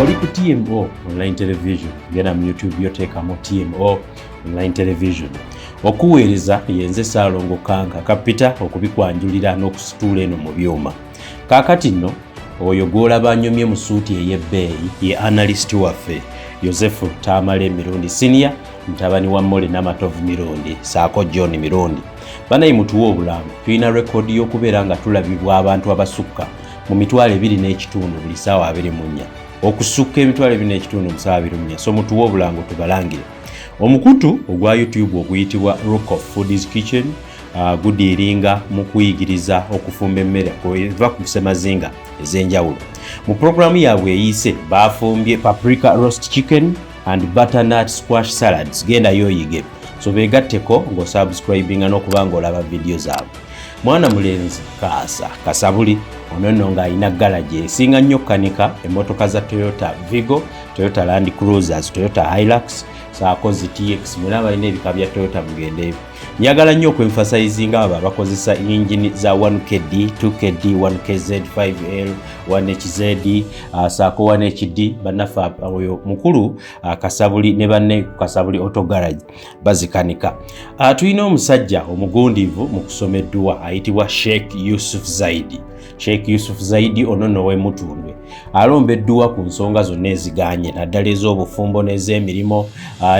Oli ku TMO online television, genda mu YouTube yoteekamu TMO online television. Okuweereza yenze Ssaalongo Kanga kapita okubikwanjulira n'okusitula eno mu byuma. Kaakati nno oyo gw'olaba anyumye mu suuti ey'ebbeeyi ye analyst waffe Yosefu Tamale Mirundi Senior, mutabani wa Mole Namatovu Mirundi saako John Mirundi. Banayi mutuwa obulamu, tulina rekodi y'okubeera nga tulabibwa abantu abasukka mu mitwalo 2.5 buli ssaawa 24. Okusukka emitwalo 2.5 mu ssaawa 24, so mutuwa obulango tubalangire. Omukutu ogwa YouTube oguyitibwa Rock of Foodies Kitchen gudiiringa mu kuyigiriza okufumba emmere kuva ku ssemazinga ez'enjawulo. Mu programu yaabwe eyise baafumbye paprika roast chicken and butternut squash salads. Genda yoyige, so beegatteko ng'osubscribinga n'okuba ng'olaba vidiyo zaabwe. Mwana mulenzi Kaasa Kasabuli ono nno ng'alina galaji esinga nnyo kanika emmotoka za Toyota Vigo, Toyota Land Cruisers, Toyota Hilux, saako zi TX. Mwena balina ebika bya Toyota mugendeeyo. Njagala nnyo okwemfasizinga abo abakozesa engine za 1KD, 2KD, 1KZ, 5L, 1HZ, saako 1HD. Bannaffe oyo mukulu Kasabuli ne banne Kasabuli Auto Garage bazikanika. Tulina omusajja omugundivu mu kusoma edduwa ayitibwa Sheikh Yusuf Zaidi. Sheikh Yusuf Zaidi ono nno w'emutundwe alomba edduwa ku nsonga zonna eziganye, naddala ez'obufumbo n'ez'emirimo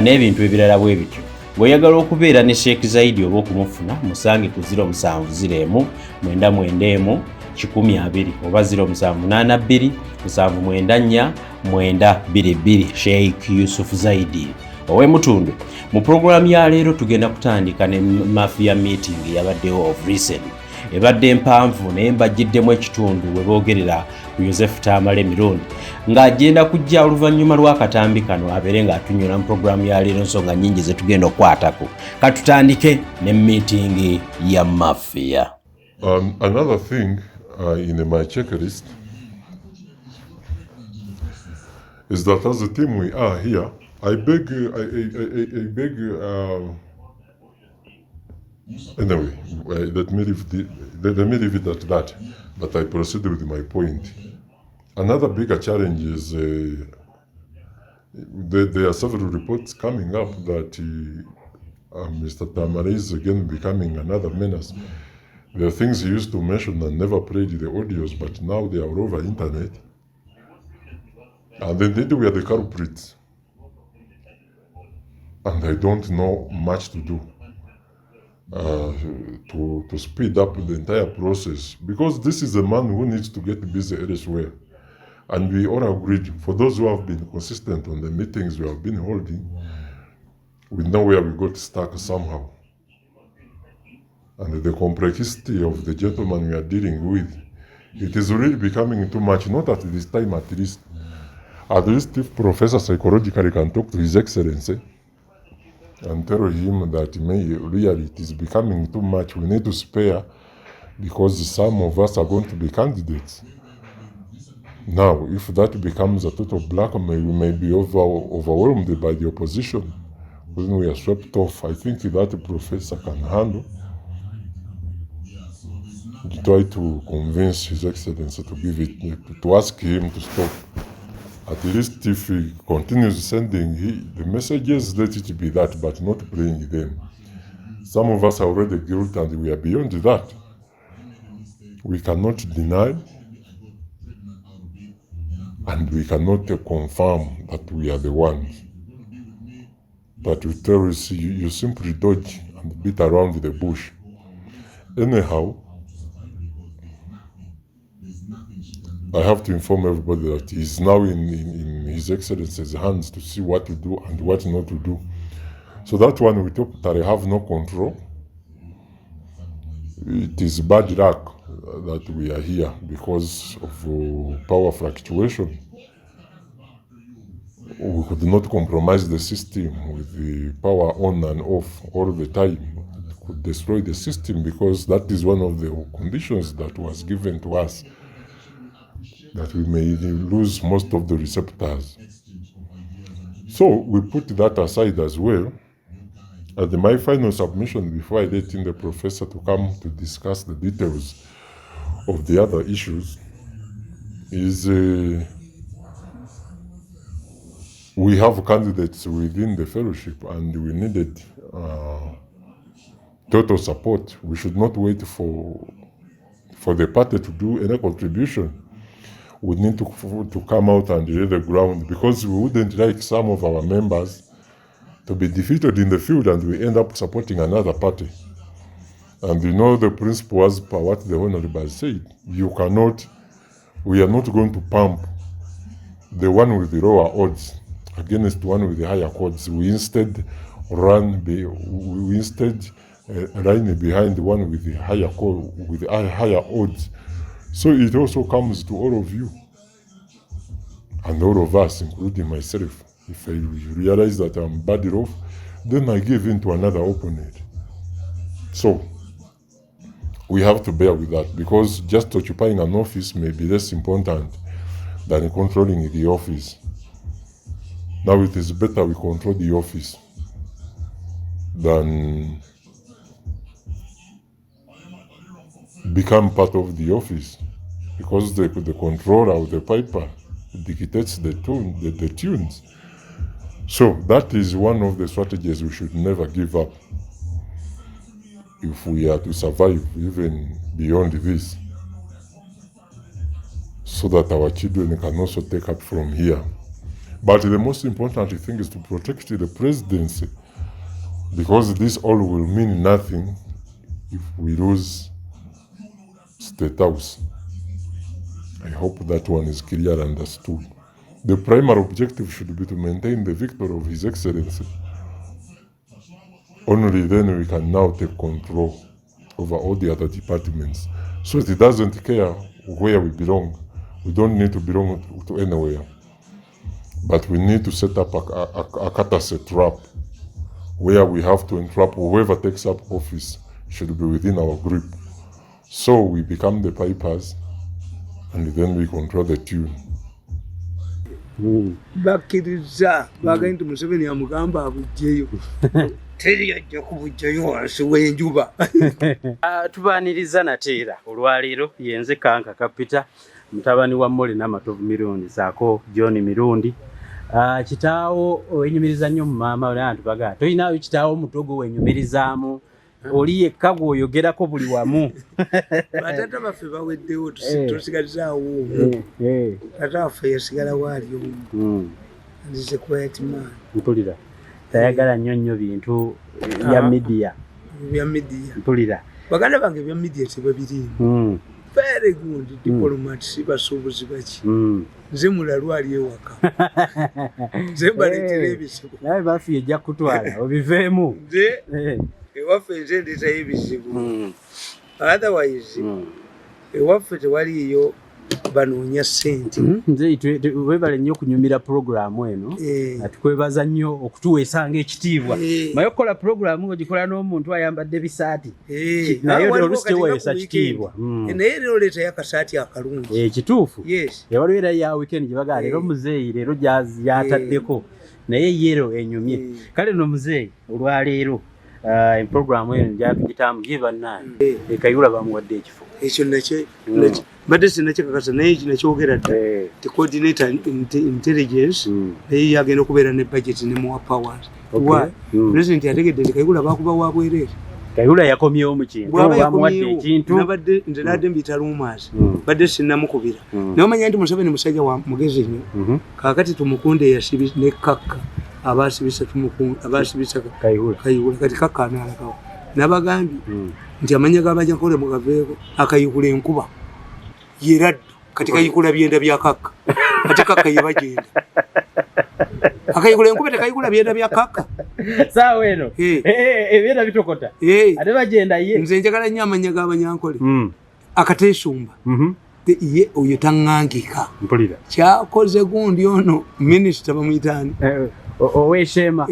n'ebintu ebirala bwe bityo. Bw'oyagala okubeera ne Sheikh Zaidi oba okumufuna, musange ku 0701 991 120 oba 0782 794 922. Sheikh Yusuf Zaidi ow'emutundwe. Mu programu ya leero tugenda kutandika ne mafia meeting yabaddewo of recent. Ebadde mpanvu naye mbajjiddemu ekitundu we boogerera ku Yosefu Tamale Mirundi ng'agenda kujja oluvannyuma lw'akatambi kano abeere ng'atunyola mu programu ya leero nsonga nnyingi ze tugenda okukwatako. Katutandike ne meeting ya mafia. Another thing in my checklist is that as a team we are here, I beg anyway, let me leave it at that, but I proceed with my point. Another bigger challenge is there are several reports coming up that Mr. Tamale is again becoming another menace. There are things he used to mention and never played the audios, but now they are all over internet. And indeed we are the culprits. And I don't know much to do to speed up the entire process, because this is a man who needs to get busy elsewhere. And we all agreed, for those who have been consistent on the meetings we have been holding, we know where we got stuck somehow. And the complexity of the gentleman we are dealing with, it is really becoming too much, not at this time at least. At least if Professor psychologically can talk to His Excellency and tell him that really it is becoming too much, we need to spare, because some of us are going to be candidates. Now, if that becomes a total blackmail, we may be overwhelmed by the opposition. When we are swept off, I think that professor can handle. Try to convince His Excellency to give it, to ask him to stop. At least if he continues sending the messages, let it be that, but not playing them. Some of us are already guilty and we are beyond that. We cannot deny and we cannot confirm that we are the ones. But we tell you simply dodge and beat around the bush. Anyhow, I have to inform everybody that he is now in His Excellency's hands to see what to do and what not to do. So that one we totally have no control. It is bad luck that we are here because of power fluctuation. We could not compromise the system with the power on and off all the time. It could destroy the system, because that is one of the conditions that was given to us, that we may lose most of the receptors. So we put that aside as well. And my final submission, before I let in the professor to come to discuss the details of the other issues, is we have candidates within the fellowship and we needed total support. We should not wait for the party to do any contribution. We need to come out and lay the ground, because we wouldn't like some of our members to be defeated in the field and we end up supporting another party. And you know the principle as per what the Honorable said, we are not going to pump the one with the lower odds against one with the higher odds. We instead line behind the one with the higher odds. So it also comes to all of you and all of us, including myself. If I realize that I'm badly off, then I give in to another opponent. So we have to bear with that, because just occupying an office may be less important than controlling the office. Now it is better we control the office than become part of the office, because the controller of the piper dictates the tunes. So that is one of the strategies we should never give up if we are to survive even beyond this, so that our children can also take up from here. But the most important thing is to protect the presidency, because this all will mean nothing if we lose State House. I hope that one is clearly understood. The primary objective should be to maintain the victory of His Excellency. Only then we can now take control over all the other departments. So it doesn't care where we belong. We don't need to belong to anywhere. But we need to set up a courtesy trap where we have to entrap whoever takes up office should be within our group. So we become the pipers and then we control the tune. Bakiriza bagenda Museveni amugamba abujjeyo teri yajja kubujjayo wansi w'enjuba. Tubaaniriza nateera olwaleero yenze Kanka Kapita, mutabani wa Mole n'Amatovu Mirundi saako John Mirundi. Kitaawo wenyumiriza nnyo mu maama n'abantu bagamba tolinaayo kitaawo mutogo wenyumirizaamu oli yekka gw'oyogerako buli wamu. Batata baffe baweddewo tusigalizaawo. Tata waffe yasigalawo ali omu. Is a quiet man. Mpulira tayagala nnyo bintu bya media. Mpulira baganda bange bya media tebabirimu. Very good diplomats basuubuzi baki. Nze mulalwa ali ewaka. Nze baleetera ebizibu. Naye baffe ejja kutwala obiveemu. Nze ewaffe nze ndeeta ebizibu. Otherwise ewaffe tewaliyo banoonya ssente. Nze webale nnyo okunyumira programu eno. Atukwebaza nnyo okutuweesanga ekitiibwa. Naye okukola programu ogikola n'omuntu ayambadde bisaati. Naye oluusi teweesa kitiibwa. Naye leero leetayo akasaati akalungi. Kituufu. Yawaliwo era ya weekend gye bagala leero muzeeyi leero gy'ataddeko. Naye yero enyumye. Kale no muzeeyi olwaleero programu eno gyatugitamu gibannaani. Kayihura bamuwadde ekifo. Ekyo nakyo badde sinakikakasa naye kinakyogera dda the coordinator intelligence naye yagenda okubeera ne budget ne more powers. President yategedde nti Kayihura bakuba wabwereere. Kayihura yakomyewo mu kintu bamuwadde ekintu nabadde nze nadde mbita rumors badde sinnamukubira naye omanya nti Museveni musajja wa mugezi nnyo kaakati tumukunde yasibi ne Kakka abasibisa Kayihura kati Kakka analakawo nabagambye nti amanya g'abanyankole mugaveeko akayihula enkuba yeraddu kati Kayihula byenda bya Kakka ate Kakka yebagenda akayihula enkuba tekayihula byenda bya Kakka saawa eno ebyenda bitokota ate bagenda ye nze njagala nnyo amanya g'abanyankole akateesumba ye oyo taŋŋangika mpulira kyakoze gundi ono minisita bamuyitaani ow'eshema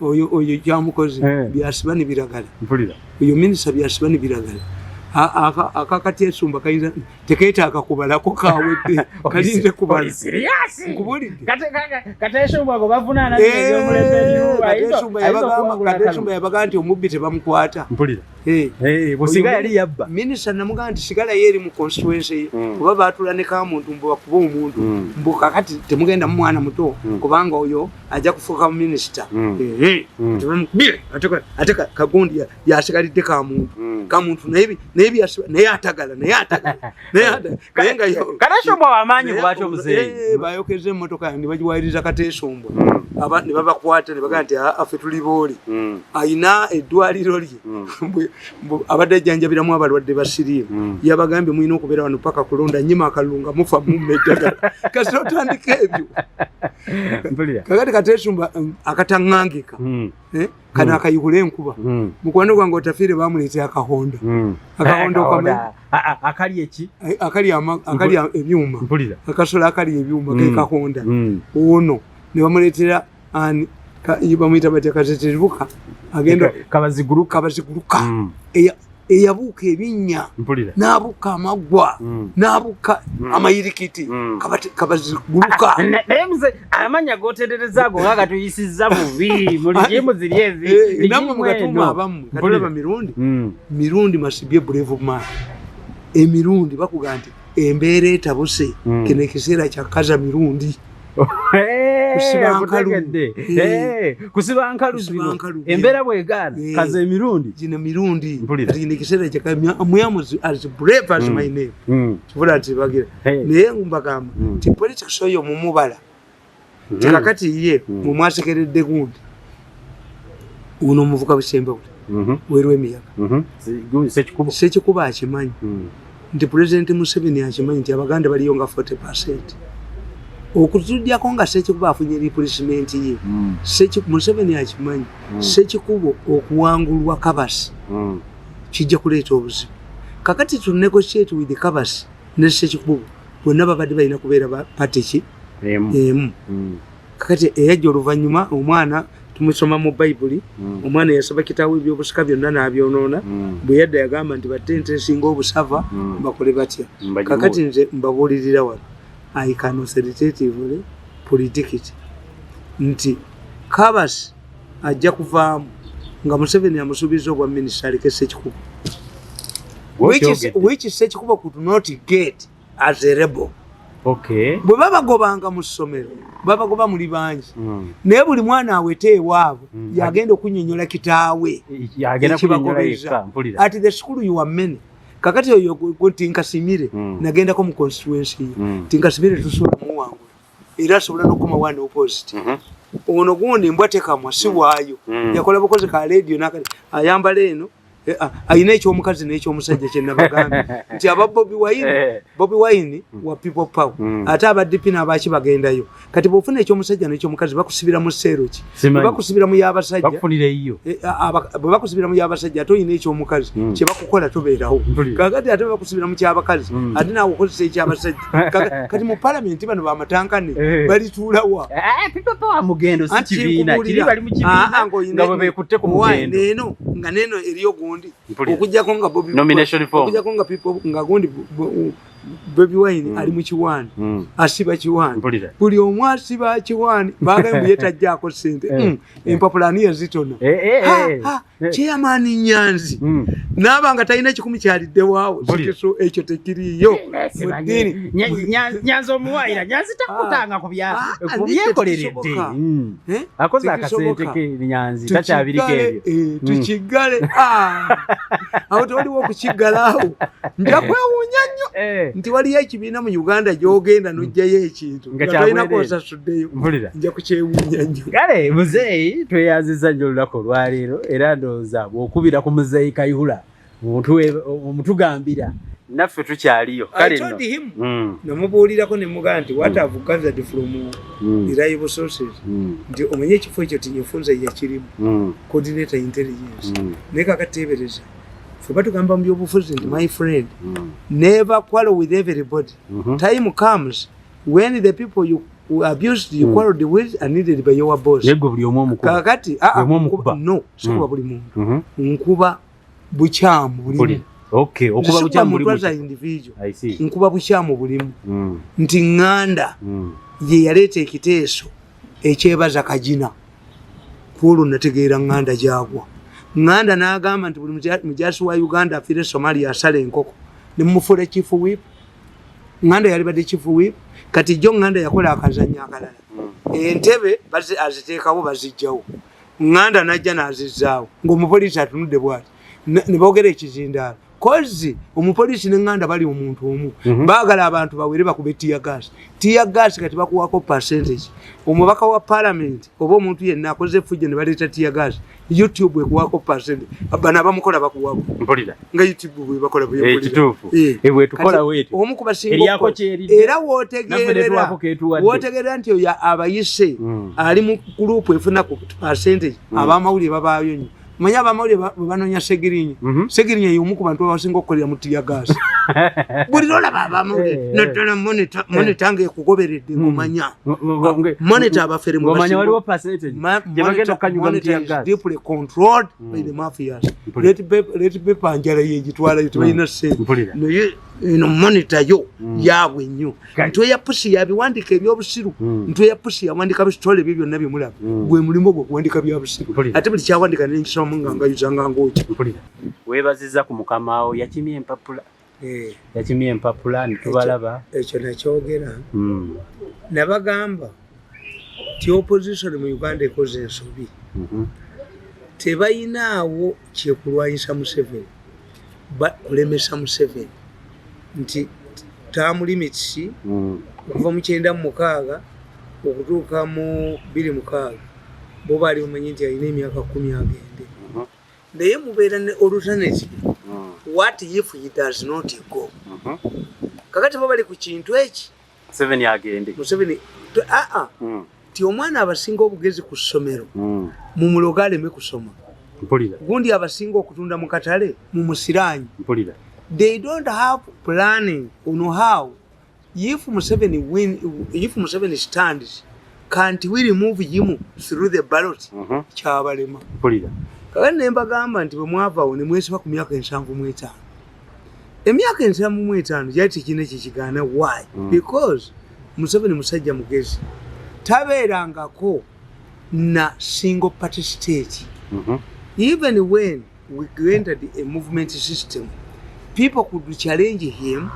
oyo kyamukoze byasiba ne biragala mpulira oyo minisita byasiba ne biragala akakateesumba kayinza tekeetaaga kubalako kaawedde kalinze kubala nkubulidde kateesumba ago bavunaana kateesumba yabaga nti omubbi tebamukwata mpulira businga yali yabba minisita namugamba nti sigala yeri mu constituency kuba baatula ne kamuntu mbu bakuba omuntu mbu kakati temugenda mu mwana muto kubanga oyo ajja kufuuka mu minisita ate kagundi yasigalidde kamuntu naye atagala Kateesombwa w'amaanyi lwaki omuzeeyi bayokeza emmotoka ne bagiwayiriza Kateesombwa ne babakwata ne bagamba nti affe tuli booli ayina eddwaliro lye abadde ajjanjabiramu abalwadde basiriimu yabagambye mulina okubeera wano paka kulonda nyima akalulu nga mufa mumma eddagala kasi otandika ebyo kakati Kateesombwa akataŋŋangika kano akayihula enkuba mukwano gwange otafiire bamuleetera akahonda akali eki akali ebyuma akasolo akali ebyuma ke kahonda ono ne bamuleetera bamuyita batya kateteribuka agenda kabaziguruka eyabuuka ebinnya n'abuuka amaggwa n'abuuka amayirikiti kabaziguruka naye muze amanya gotendereza ago nga gatuyisizza bubi muli jimu ziri ezi namwe mugatuuma abamu katulaba mirundi masibye brave man emirundi bakuga nti embeera etabuse kino ekiseera kya kaza mirundi kusiba nkalu embeera bwegaana kaza emirundi gino mirundi gino ekiseera kyamuyamo as brave as my name kibula nti bagira naye mbagamba nti politics oyo mumubala kakati ye mumwasekeredde gundi uno omuvuka busembe buli weerwa emiyaga sekikuba akimanyi nti Pulezidenti Museveni akimanyi nti Abaganda baliyo nga 40%. Okutudyako nga Sekikubo afunye replacement ye. Museveni akimanyi Sekikubo okuwangulwa Kabasi kijja kuleeta obuzibu. Kakati tu negotiate with the Kabasi ne Sekikubo bonna babadde balina kubeera party ki emu. Kakati eyajja oluvannyuma omwana tumusoma mu Bible omwana yasaba kitaawe ebyobusika byonna n'abyonoona bwe yadda yagamba nti batente esinga obusava bakole batya. Kakati nze mbabuulirira wano I can authoritatively predict nti Kabasi ajja kuvaamu nga Museveni amusuubiza obwa minisita aleke Sekikubo, which Sekikubo could not get as a rebel. Bwe babagobanga mu ssomero babagoba muli bangi naye buli mwana awete ewaabwe yagenda okunnyonnyola kitaawe at the school you are many. Kakati oyo Tinkasimire nagendako mu constituency Tinkasimire tusobola muwangula era asobola n'okukoma wane opposite ono gundi mbwatekamwa si waayo yakola bukozi ka radio ayambala eno ayina ekyomukazi n'ekyomusajja kye nabagambye nti aba Bobi Wine wa people power ate abaddipi n'abaki bagendayo kati bw'ofuna ekyomusajja n'ekyomukazi bakusibira mu seero ki bakusibira mu y'abasajja bwe bakusibira mu y'abasajja ate oyina ekyomukazi kye bakukola tobeerawo kakati ate bakusibira mu kyabakazi ate naawe okozesa ekyabasajja kati mu palamenti bano bamatankane balituulawa people power mugendo si kibiina kiri bali mu kibiina nga bwe beekutte ku mugendo neeno nga neeno eriyo okujjako nga people nga gundi Bobi Wine ali mu kiwani asiba kiwani buli omu asiba kiwani baga mbu yetajjaako ssente empapulani yazitona chairman Nyanzi n'abanga talina kikumi kyalidde waawo kiso ekyo tekiriyo muddini Nyanzi omuwaira Nyanzi takutanga ku byekoleredde akoze akasente ke Nyanzi takyabiriko ebyo tukigale awo toliwo okukiggalawo nja kwewuunya nnyo nti waliyo ekibiina mu Uganda gy'ogenda n'ojjayo ekintu nga tolina kwosasuddeyo nja kukyewuunya nnyo. Kale muzeeyi tweyanziza nnyo olunaku olwaleero era ndowooza bw'okubira ku muzeeyi Kayihura omutugambira naffe tukyaliyo. Kale nno namubuulirako ne mugamba nti what have gathered from reliable sources nti omenye ekifo ekyo tinyefunza yakirimu coordinator intelligence naye kakati teebereza ffe tugamba mu byobufuzi nti my friend never quarrel with everybody. Time comes when the people you abused you quarreled with are needed by your boss. Kakati no sikuba buli muntu nkuba bukyamu bulimu. Okuba bukyamu bulimu individual nkuba bukyamu bulimu nti ŋŋanda ye yaleeta ekiteeso ekyebaza Kajina kwolwo nategeera ŋŋanda gyagwa nganda n'agamba nti buli mujaasi wa Uganda afiire Somalia asala enkoko ne mumufuula chief whip. Nganda yali badde chief whip kati jo nganda yakola akazanya akalala entebe aziteekawo bazijjawo nganda najja n'azizaawo ng'omupoliisi atunudde bw'ati ne boogera ekizindaalo kozi omupoliisi ne nganda bali omuntu omu baagala abantu bawere bakube tear gas kati bakuwako percentage omubaka wa parliament oba omuntu yenna akoze fujjo ne baleeta tear gas YouTube ekuwako percentage bana bamukola bakuwako mpulira nga YouTube bwe bakola bwe kituufu ebwe tukola wetu omu ku basinga eriyako kyeri era wootegerera nti oyo abayise ali mu group efuna ku percentage abamawulire babaayo nnyo manya abamawulire banonya Segirinyi Segirinyi y'omu ku bantu abasinga okukolera mu tear gas buli lolaba abamawulire natala monitor ng'ekugoberedde ng'omanya monitor abafere mu ng'omanya waliwo percentage gye bagenda okukanyuga mu tear gas deeply controlled by the mafias let paper njala yegitwalayo tebalina ssente naye eno monitor yo yaabwe nnyo ntwe ya pusi yabiwandika ebyobusiru ntwe ya pusi yawandika bisitole ebyo byonna byemulaba gwe mulimu gwe kuwandika byabusiru ate buli kyawandika nenkisomu nga ngayuzanga ng'oki weebaziza ku mukama wo yakimya empapula yakimya empapula nitubalaba ekyo nakyogera nabagamba ti opposition mu Uganda ekoze ensobi tebayinaawo kyekulwanyisa Museveni kulemesa Museveni nti term limits okuva mu 96 okutuuka mu 26 bo baali bamanyi nti alina emyaka 10 agende naye mubeera ne alternative what if he does not go kakati bo bali ku kintu eki Museveni agende Museveni ti omwana abasinga obugezi ku ssomero mu muloga aleme kusoma mpulira gundi abasinga okutunda mu katale mu musiranyi mpulira they don't have planning on how if Museveni stands can't we remove him through the ballot kyabalema mpulira kakati ne mbagamba nti bwe mwavaawo ne mwesiba ku myaka 75 emyaka 75 gyali tekirina kyekigaana why because Museveni musajja mugezi tabeerangako na single party state even when we entered a movement system people could challenge him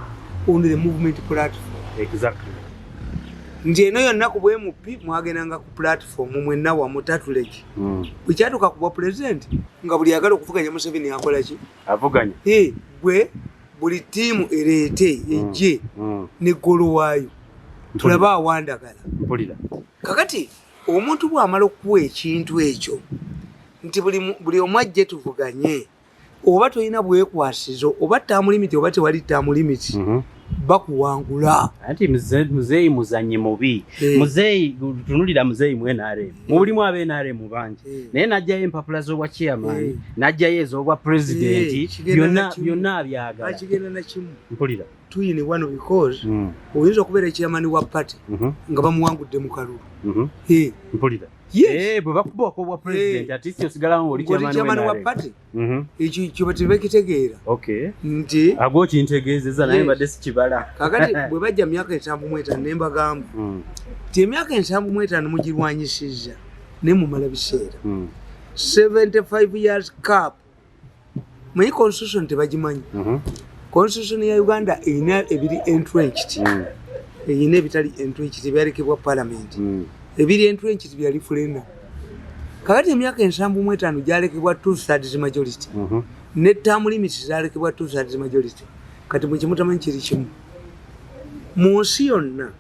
on the movement platform exactly nti eno yonna ku bwemupi mwagendanga ku platform mwenna wamutatuleki bwekyatuuka ku bwa president nga buli yagala okuvuganya Museveni akola ki avuganya gwe buli tiimu ereete ejje neggolo waayo tulaba awandagala mpulira kakati omuntu bw'amala okuwa ekintu ekyo nti buli omu ajje tuvuganye oba tolina bwekwasizo oba tamulimiti oba tewali tamulimiti bakuwangula anti muzeeyi muzanye mubi muzeeyi tunulira muzeeyi mu NRM mubulimu abe NRM bangi naye najjayo empapula z'obwa chairman najjayo ez'obwa president byonna byagala akigenda nakimu mpulira tuyine wano because oyinza okubeera chairman wa party nga bamuwangudde mu kalulu mpulira bwe bakubako obwa president ati si osigalawo oli chairman wa party ekyo kyo tebakitegeera nti agwo kintegeezeza naye mbadde sikibala kakati bwe bajja myaka 75 ne mbagamba ti emyaka 75 mugirwanyisizza ne mumala biseera 75 years cap manyi constitution tebagimanyi constitution ya Uganda erina ebiri entrenched erina ebitali entrenched byalekebwa parliament ebiri entrenched bya referendum kakati emyaka 75 gyalekebwa 2/3 majority ne term limits zalekebwa 2/3 majority kati mu kimutamanyi kiri kimu mu nsi yonna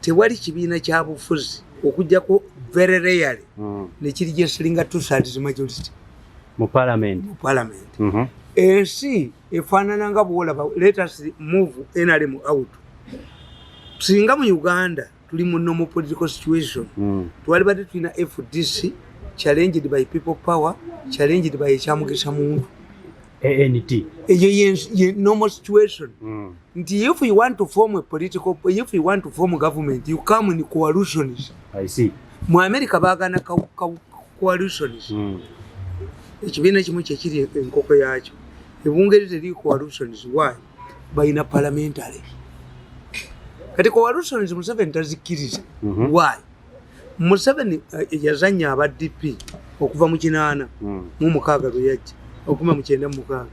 tewali kibiina kya bufuzi okujjako very rarely ne kiri gyesiringa 2/3 majority mu parliament ensi efaanana nga bwolaba let us move NRM out singa mu Uganda tuli mu normal political situation twali badde tulina FDC challenged by people power challenged by ekyamugisa muntu ANT eyo ye normal situation nti if you want to form a political if you want to form a government you come in coalitions I see mu America bagana coalitions ekibiina kimu kyekiri enkoko yakyo ebungeri teri coalitions why bayina parliamentary kati coalitions Museveni tazikiriza why Museveni yazanya aba DP okuva mu 8 mu mukaaga lwe yajja okuma mu 9 mu mukaaga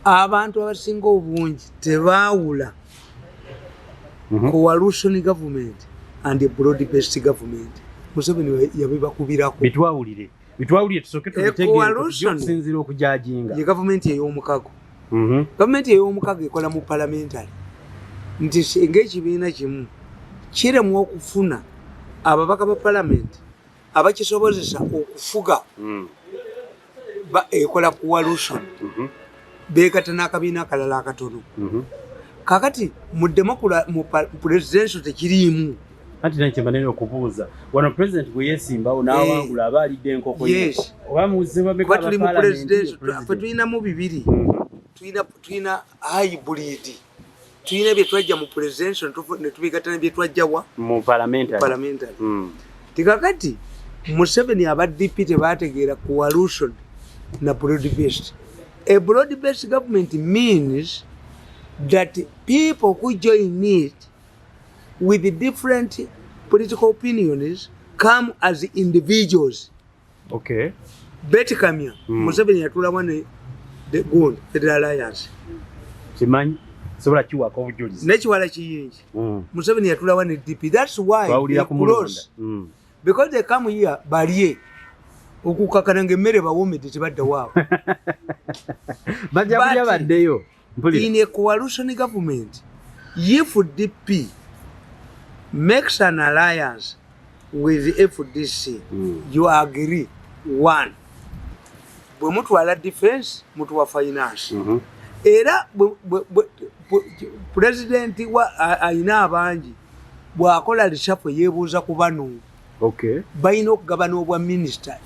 abantu abasinga obungi tebaawula coalition government and a broad based government. Museveni yabibakubirako bitwawulire tusoke tutegeesinzira okujajinga ye government ey'omukago. Government ey'omukago ekola mu parliamentary nti ng'ekibiina kimu kiremwa okufuna ababaka ba parliament abakisobozesa okufuga ekola coalition beekata n'akabiina akalala akatono. Kakati mu presidential tekiriimu anti nanche maneno okubuuza wano president gwe yesimbawo n'awangula abaalidde enkoko oba muziba meka tuli mu presidential tulina mu bibiri tulina hybrid tulina bye twajja mu presidential ne tubigatana bye twajja wa mu parliamentary. Tikakati Museveni abaddipi tebategeera coalition na broad based. A broad based government means that people who join it with different political opinions come as individuals. Okay. Betty Kamya, Museveni yatula wane the Gund Federal Alliance. Chimanyi sobola kiwako obujulizi. Nechiwala kiyingi. Museveni yatula wane DP. That's why they close. Because they come here baliye okukakana ngemmere bawomedde tebadda waawo. Bajja kulya baddeyo. In a coalition government, if DP makes an alliance with FDC, you agree. One, bwe mutwala defense, mutwa finance. Era president wa aina abangi bwakola lishapo yebuuza ku bano. Okay. Bayina okugabana obwa minister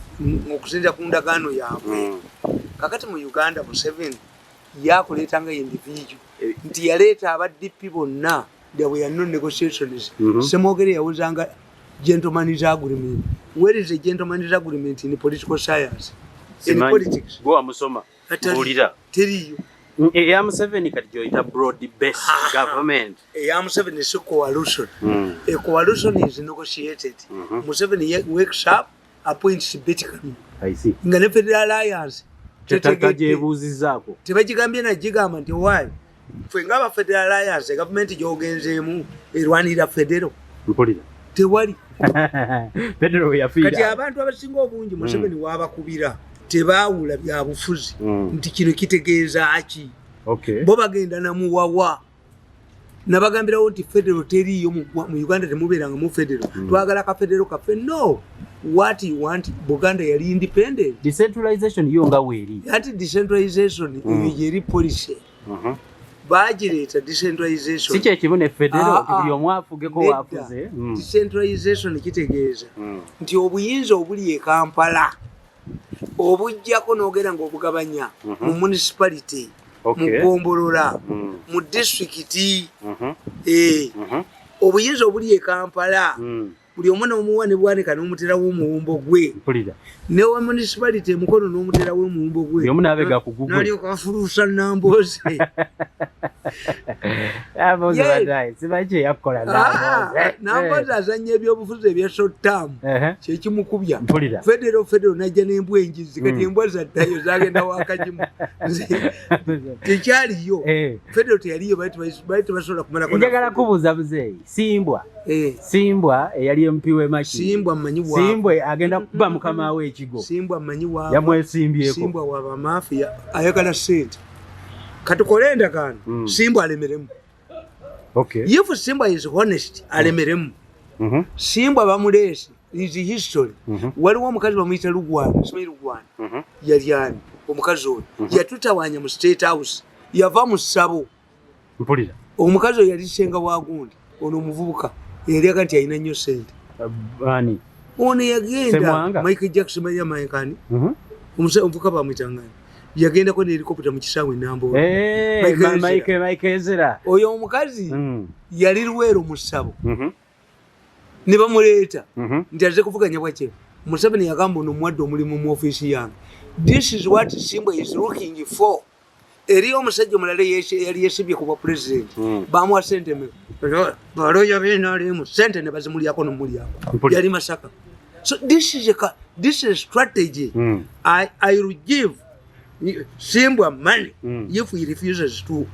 okusinza ku ndagaano yaabwe. Kakati mu Uganda Museveni yakuleetanga individual nti yaleeta abaddipi bonna there were no negotiations. Semogere yawuzanga gentleman's agreement. Where is a gentleman's agreement in political science? In politics. Go amusoma. Bulira. Teriyo. Eya Museveni kati joita broad based government. Eya Museveni is a coalition. A coalition is negotiated. Museveni wakes up, appoints Betty Kamya. I see. Ngane Federal Alliance. Tetajebuzizaako. Tebagigambye na gigamba nti why? Fwe ngaba Federal Alliance government gyogenzeemu erwanira federal. Mpulira. Tewali. Federal yafiira. Kati abantu abasinga obungi Museveni wabakubira tebaawula bya bufuzi nti kino kitegeeza aki. Okay. Bo bagenda namuwawa. Nabagambirawo nti federal teriyo mu Uganda temubeeranga mu federal. Twagala ka federal kafe. No. What you want, Buganda yali independent. Decentralization yo nga weeri. Ati decentralization yeri policy. Bagireeta decentralization. Si kye kibune federal buli omu afugeko waafuze. Decentralization kitegeeza nti obuyinza obuli e Kampala obujjako n'ogenda ng'obugabanya mu municipality, mu Gombolola, mu district, obuyinza obuli e Kampala buli omu n'omuwa ne bwanika n'omutera w'omuwumbo gwe ne wa municipality mukono n'omutera w'omuwumbo gwe omu n'abega ku Google n'alyoka afuluusa Nambooze. Nambooze azannya ebyobufuzi ebya short term kyekimukubya federal najja n'embwa enjizi kati embwa zaddayo zagenda wakagimu tekyaliyo federal teyaliyo bali tebasobola kumalako. Njagala kubuuza Muzeeyi Simbwa eyali MP w'Emaki. Simbwa mmanyi waabwe. Simbwa agenda kuba mukama we ekigo. Simbwa mmanyi waabwe. Yamwesimbyeko. Simbwa waba mafia ayagala sente. Katukole endagaano. Simbwa alemeremu. Okay. If Simbwa is honest, alemeremu. Simbwa bamuleese is history. Waliwo omukazi bamuyita Lugwana, simanyi Lugwana. Yali ani omukazi oyo yatutawanya mu State House, yava mu ssabo. Mpulira. Omukazi oyo yali Ssenga wa Gundi, ono omuvubuka yali aga nti alina nnyo ssente. Ani? Ono yagenda Michael Jackson manya mankani. Omuvubuka bamuyitangani. Yagendako ne helicopter mu kisaawe Nambooze. Michael Ezra. Oyo omukazi yali Luweero mu ssabo. Ne bamuleeta nti azze kuvuganya bwakye. Museveni yagamba ono muwadde omulimu mu ofiisi yange. This is what Simbwa is looking for. Eriyo omusajja omulala yali yesibye ku bwa president. Bamuwa ssente baloya beenaalemu ssente ne bazimulyako n'omulyako. Yali Masaka. So this is this is a strategy. I will give Simbwa money if he refuses to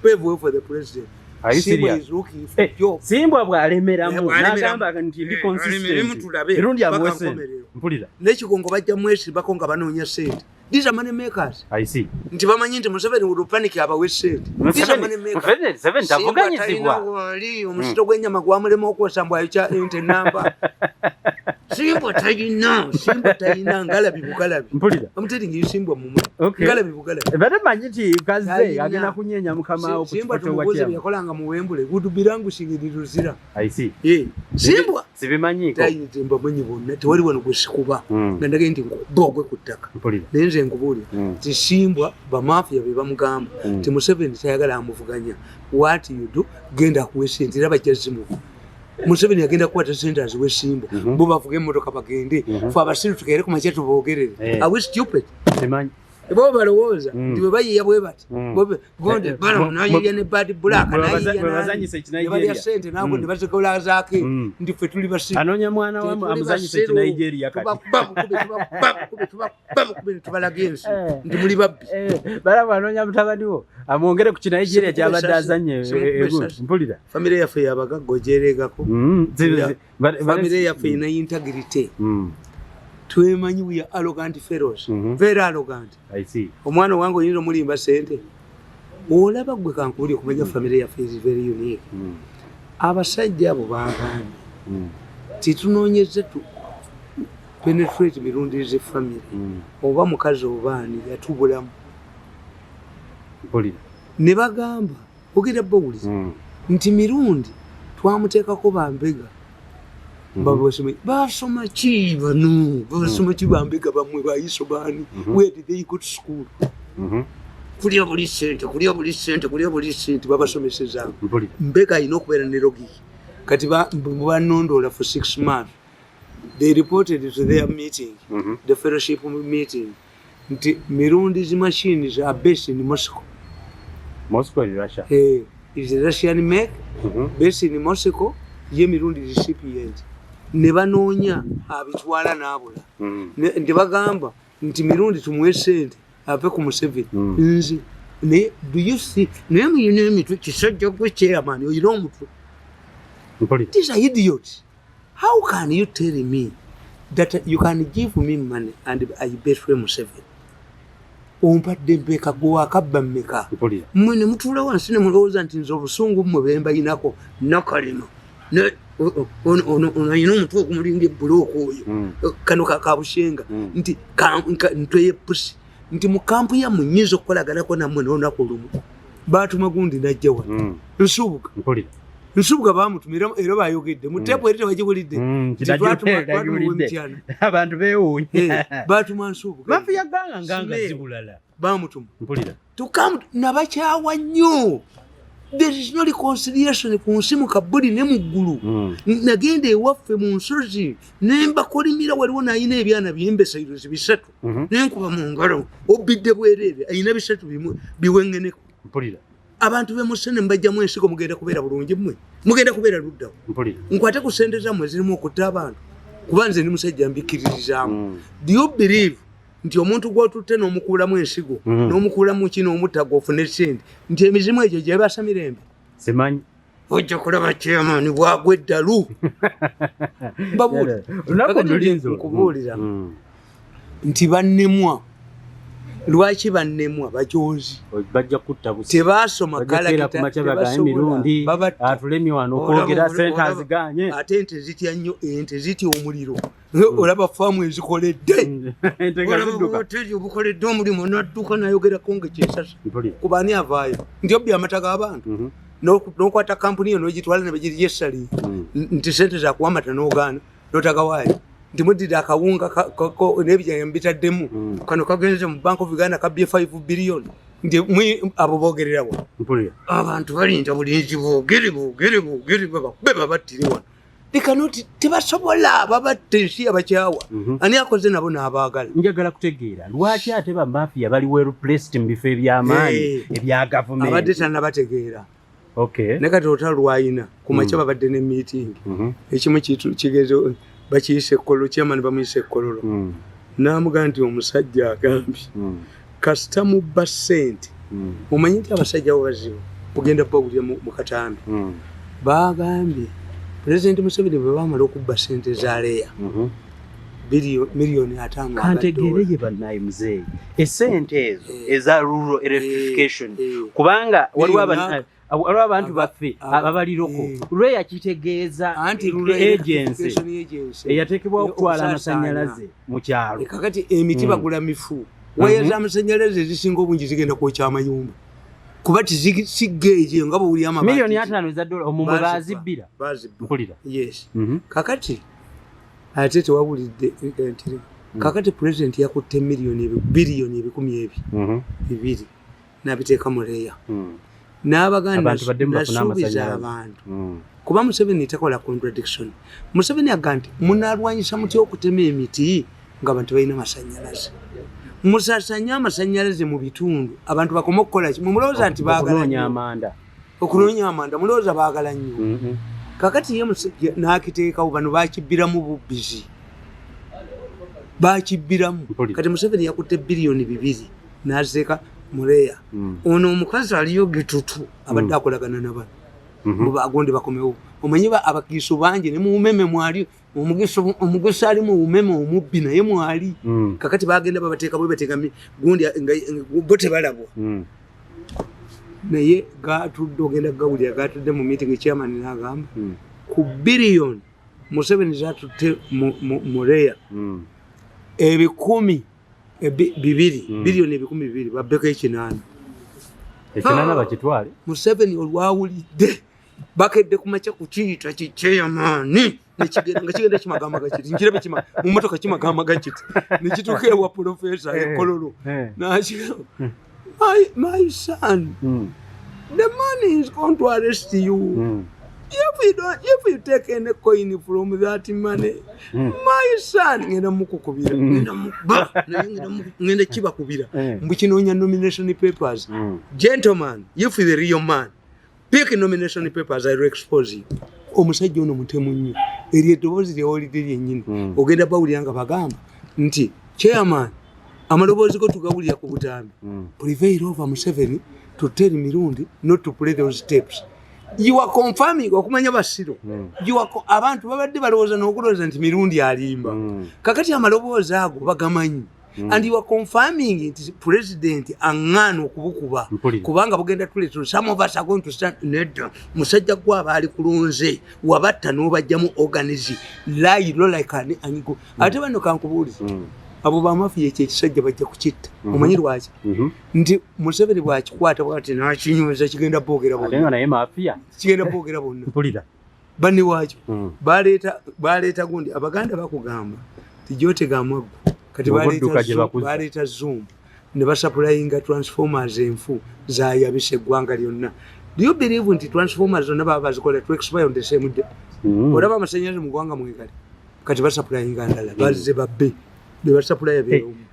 pave way for the president. Are you Simbwa serious? is looking for job. Simbwa bwalemeramu n'agamba nti ndi consistent erundi amwese mpulira n'ekigongo bajja mwesibako nga banoonya sente. These are money makers. I see. Nti bamanyi nti Museveni would panic abawe sente. These are money makers. Museveni tavuganyizibwa. Omusito gw'ennyama gwamulema okwosambwa ekya ente namba. Simbwa talina ngalabi bugalabi. Mpulira. I'm telling you Simbwa mumwe. Ngalabi bugalabi. Bade manyi nti kaze agenda kunyenya mukama Simbwa tumubuuze bye yakolanga mu Wembley would be languishing Luzira. I see. Simbwa sibimanyiko. Tayimba manyi bonna tewali wano gwesikuba. Nga ndage nti bogwe ku ttaka. Mpulira. Nenze ngubuli ti Simbwa bamafia be bamugamba ti Museveni tayagala amuvuganya. What you do genda kuwesente raba kyazimu. Museveni agenda kukwata sente aziwe Simbwa bo bavuge emmotoka bagende fe abasiru tukere ku makyatu boogerere. Are we stupid? Simanyi. Bo balowooza nti bwe bayiya bwe bati bonde balo nayiya ne bad black bazanyisa Nigeria sente nabo ne bazikola zake ndi fe tuli basiru anonya mwana wa amuzanyisa Nigeria kati tubalagensi ndi muli babbi baraba anonya mutabaniwo amwongere ku Nigeria kyabadde azanye mpulira family yaffe yabagaggo jeregako family yaffe ina integrity. Twemanyi we are arrogant fellows. Very arrogant. I see. Omwana wangu yinzo mulimba sente. Olaba gwe kankuli okumanya family yaffe is very unique. Abasajja abo bampani. Titunoonyeze tu penetrate mirundi ze family. Oba mukazi obaani yatubulamu. Mpulira. Ne bagamba ogera bawuliza nti mirundi twamuteekako bambega. Basoma ki bano basoma ki bambega bamwe bayiso bani where did they go to school kulya buli sente babasomeseza mbega ino okubeera ne logi kati banondola for 6 months. They reported to their meeting the fellowship meeting nti mirundi zi machines are based in Moscow in Russia. Is a Russian make based in Moscow ye mirundi recipient ne banoonya abitwala n'abula nti bagamba nti mirundi tumuwe sente ave ku Museveni nze ne do you see naye muyina emitwe kisajja gwe chairman oyina omutwe. These are idiots. How can you tell me that you can give me money and I betray Museveni? Ompadde mpeka gwe akabba mmeka mmwe ne mutuula wansi ne mulowooza nti nze obusungu mmwe bemba yinako nakalima ono yino mtu okumulinga buloko oyo kano kakabushenga nti ntweye pusi nti mu kampu ya munyizo okolagalako namwe n'olunaku lumu baatuma gundi najjawa nsubuka bamutumira era bayogedde mu teepu eri tebagibulidde abantu beewuunye baatuma nsubuka mafiya ganga zibulala bamutuma tukamu nabakyawa nnyo. There is no reconciliation ku nsi mu kabuli ne mu ggulu. Nagenda ewaffe mu nsozi nemba kolimira waliwo nayina ebyana byembesairozi bisatu nenkuba mu ngalo obidde bwereere ayina bisatu biwengeneko. Abantu bemusene mbajjamu ensigo mugenda kubeera bulungi mmwe mugenda kubeera luddawo nkwate ku sente zammwe zirimu okutta abantu kuba nze ndi musajja mbikiririzaamu. Do you believe nti omuntu gw'otutte n'omukuulamu ensigo n'omukuulamu kino omutago ofune sente nti emizimu egyo gye basa mirembe? Simanyi. Ojja kulaba chairman bwagwa eddalu. Nkubuulira nti bannemwa. Lwaki bannemwa bajonzi bajja kutta busi tebaasoma emirundi atulemi wano okwogera sente aziganye ate ente zitya nnyo ente zitya omuliro olaba faamu ezikoledde ente nga zidduka hoteri obukoledde omulimu n'adduka nayogerako ngaekyesasa kubaani avaayo nti obbi amata g'abantu n'okwata kampuni yo n'ogitwala ne bagiri yesali nti sente zakuwamata n'ogaana n'otagawaayo nti muddire akawunga n'ebijanja bitaddemu kano kagenze mu Bank of Uganda kabbye 5 billion nti abo boogererawa abantu balinda bulinzi boogere baba battire wano tebasobola babatte ensi abakyawa ani akoze nabo n'abaagala. Njagala kutegeera lwaki ate bamafiya baliwo replaced mu bifo eby'amaanyi ebya gavumenti abadde tannabategeera. Ne kati olutalo lwayina ku makya babadde ne meeting ekimu kigeze bakiyise kololo chairman bamuyise kololo n'amugamba nti omusajja agambye kasita mubba ssente omanyi nti abasajja bazibu ogenda bawulira mu katambi bagambye President Museveni bwe bamala okubba ssente za leya miliyoni 5 kantegereje bannaye muzeeyi essente ezo eza rural electrification kubanga waliwo abantu baffe ababaliroko lwe yakitegeeza anti agency eyateekebwa okutwala amasanyalaze mu kyalo kakati emiti bagula mifu waya z'amasanyalaze zisinga obungi zigenda kwokya amayumba kuba tizigeeje nga bwe wulya amabati miliyoni 5 eza dola omumwe bazibbira mpulira yes kakati ate tewabulidde entire kakati president yakutte biliyoni 200 n'abiteeka mu leya n'abaganda nasuubiza abantu kuba Museveni takola contradiction. Museveni aganti munalwanyisa mutya okutema emiti nga abantu balina masanyalaze. Musasanya amasanyalaze mu bitundu abantu bakoma okukola ki mumulowooza nti baagala okunoonya amanda mulowooza baagala nnyo kakati ye n'akiteekawo bano bakibbiramu bubbizi bakibbiramu kati Museveni yakutte biliyoni 2 n'aziteeka muleya ono omukazi aliyo gitutu abadde akolagana n'abana agondi bakomewo omanyi abakiiso bangi ne mu umeme mwali omugiso ali mu umeme omubbi naye mwali kakati bagenda babateeka bwe bateeka gundi bote balabwa naye gatudde ogenda gawulira gatudde mu meeting chairman n'agamba ku biliyoni Museveni zatutte muleya ebikumi biliyoni 200 babbeko ekinana bakitwale Museveni olwawulidde bakedde kumacha kukiyita kikyeyamaani nekigenda kimagamba gakiti nkirabe kima mu motoka kimagamba gakiti nekituuka ewa professor ekololo n'akiro my son the money is going to arrest you if you take any coin from that money my son ngenda mukukubira ngenda kibakubira mbukinoonya nomination papers gentlemen if the real man pick nomination papers I will expose you omusajja ono mutemu nnyo eri eddoboozi lyewolidde lyennyini ogenda bawulyanga bagamba nti chairman amaloboozi go tugawulira ku butambi prevail over Museveni to tell Mirundi not to play those steps. You are confirming okumanya basiro abantu babadde balowooza n'okulowooza nti Mirundi alimba kakati amaloboozi ago bagamanyi and you are confirming nti president aŋŋaana okubukuba kubanga bugenda tuleeta some of us are going to stand nedda musajja gwaba ali kulonze wabatta n'obajjamu organize layiro like anigo ate bano kankubuuliza abo bamafiya ekisajja bajja kukitta omanyi lwaki nti Museveni bwakikwata bwati n'akinyweza kigenda boogera bonna naye mafiya kigenda boogera bonna mpulira banne waakyo baleeta gundi abaganda bakugamba tijotega amaggu kati baleeta zoom ne basaplayinga transformers enfu zayabisa eggwanga lyonna. Do you believe nti transformers zonna baba bazikola to expire on the same day? Olaba amasanyalaze mu ggwanga mwekali kati basaplayinga ndala bazize babbe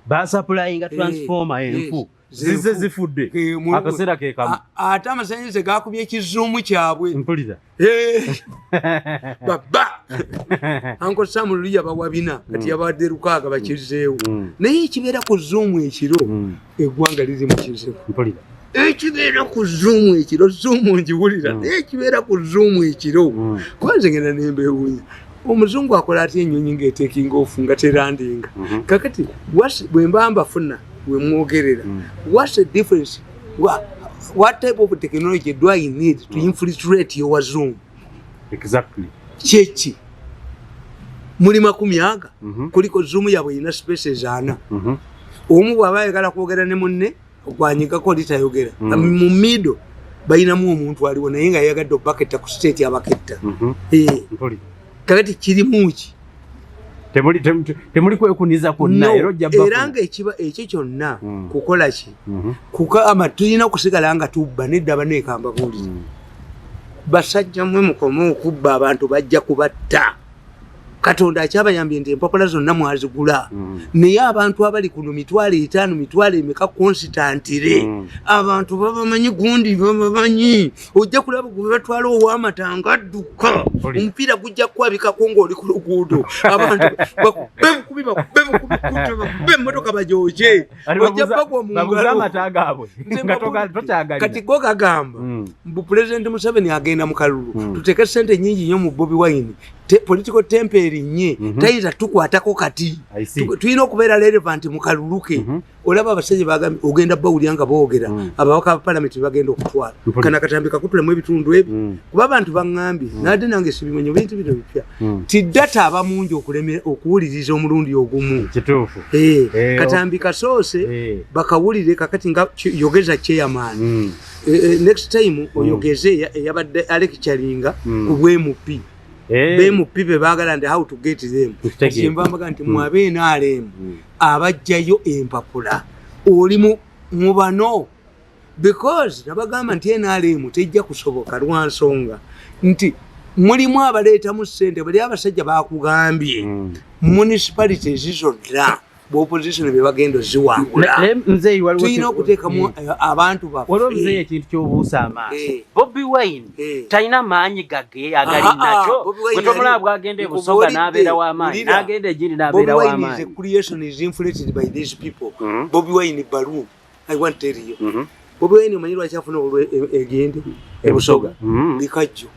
basaplayinga transformer enfu zize zifudde akaseera ke kamu ate amasanyalaze gakubye ekizuumu kyabwe mpulira baba Uncle Sam Lulija bawabina kati yabawadde 6 bakizeewo naye ekibeera ku zuumu ekiro eggwanga liri mu kizibu mpulira ekibeera ku zuumu ekiro zuumu ngiwulira naye ekibeera ku zuumu ekiro kwanze ngenda nembeewunya omuzungu akola atya ennyonyi ng'eteekinga ofu nga terandinga kakati bwe mba mbafuna we mwogerera what's the difference what type of technology do I need to infiltrate your Zoom? Exactly. Chechi muli makumi aga kuliko Zoom yabwe ina spaces ana omu bw'aba ayagala kwogera ne munne okwanyigako litayogera mu middle bayinamu omuntu aliwo naye nga yagadde obaketta ku state abaketta kakati kirimu ki temuli kwekuniza kwonna era nga ekiba ekyo kyonna kukola ki kukama tulina okusigala nga tubba nedda baneekamba buuliza basajja mwe mukoma okubba abantu bajja kubatta Katonda akyabayambye nti empapula zonna mwazigula naye abantu abali kuno 5,000 emeka constantire abantu babamanyi gundi babamanyi ojja kulaba gwe batwala ow'amatanga adduka omupiira gujja kwabikako ng'oli ku luguudo abantu bakube emmotoka bajoje ojja bagwa mu ngalo kati go kagamba mbu President Museveni agenda mu kalulu tuteeke ssente nnyingi nnyo mu Bobi Wine political temper nnye tayinza tukwatako kati tulina okubeera relevant mu kaluluke olaba abasajja bagambye ogenda bawulira nga boogera abawaka ba palamenti bagenda okutwala kana katambika kutulemu ebitundu ebyo kuba abantu baŋŋambye nadde nange sibimanyi bintu bino bipya ti data abamungi okuwuliriza omulundi ogumu katambika soose bakawulire kakati nga yogeza chairman next time oyogeze eyabadde lecturinga ku bwemupi BMP be baagala ndi how to get them kimbambaga nti mwabe NRM abajjayo empapula oli mu bano because nabagamba nti NRM tejja kusoboka lwansonga nti mulimu abaleeta mu ssente bali abasajja bakugambye municipalities zonna opposition be bagendo ziwangula mzee waliwo tulina okuteekamu abantu baffe waliwo mzee ekintu ky'obuusa amaaso Bobi Wine talina maanyi gage agali nakyo bwetomulaba bwagenda e Busoga n'abeera w'amaanyi n'agenda egindi n'abeera w'amaanyi. Bobi Wine is a creation is influenced by these people. Bobi Wine balloon I want to tell you Bobi Wine omanyi lwaki afuna egende e Busoga bikajjo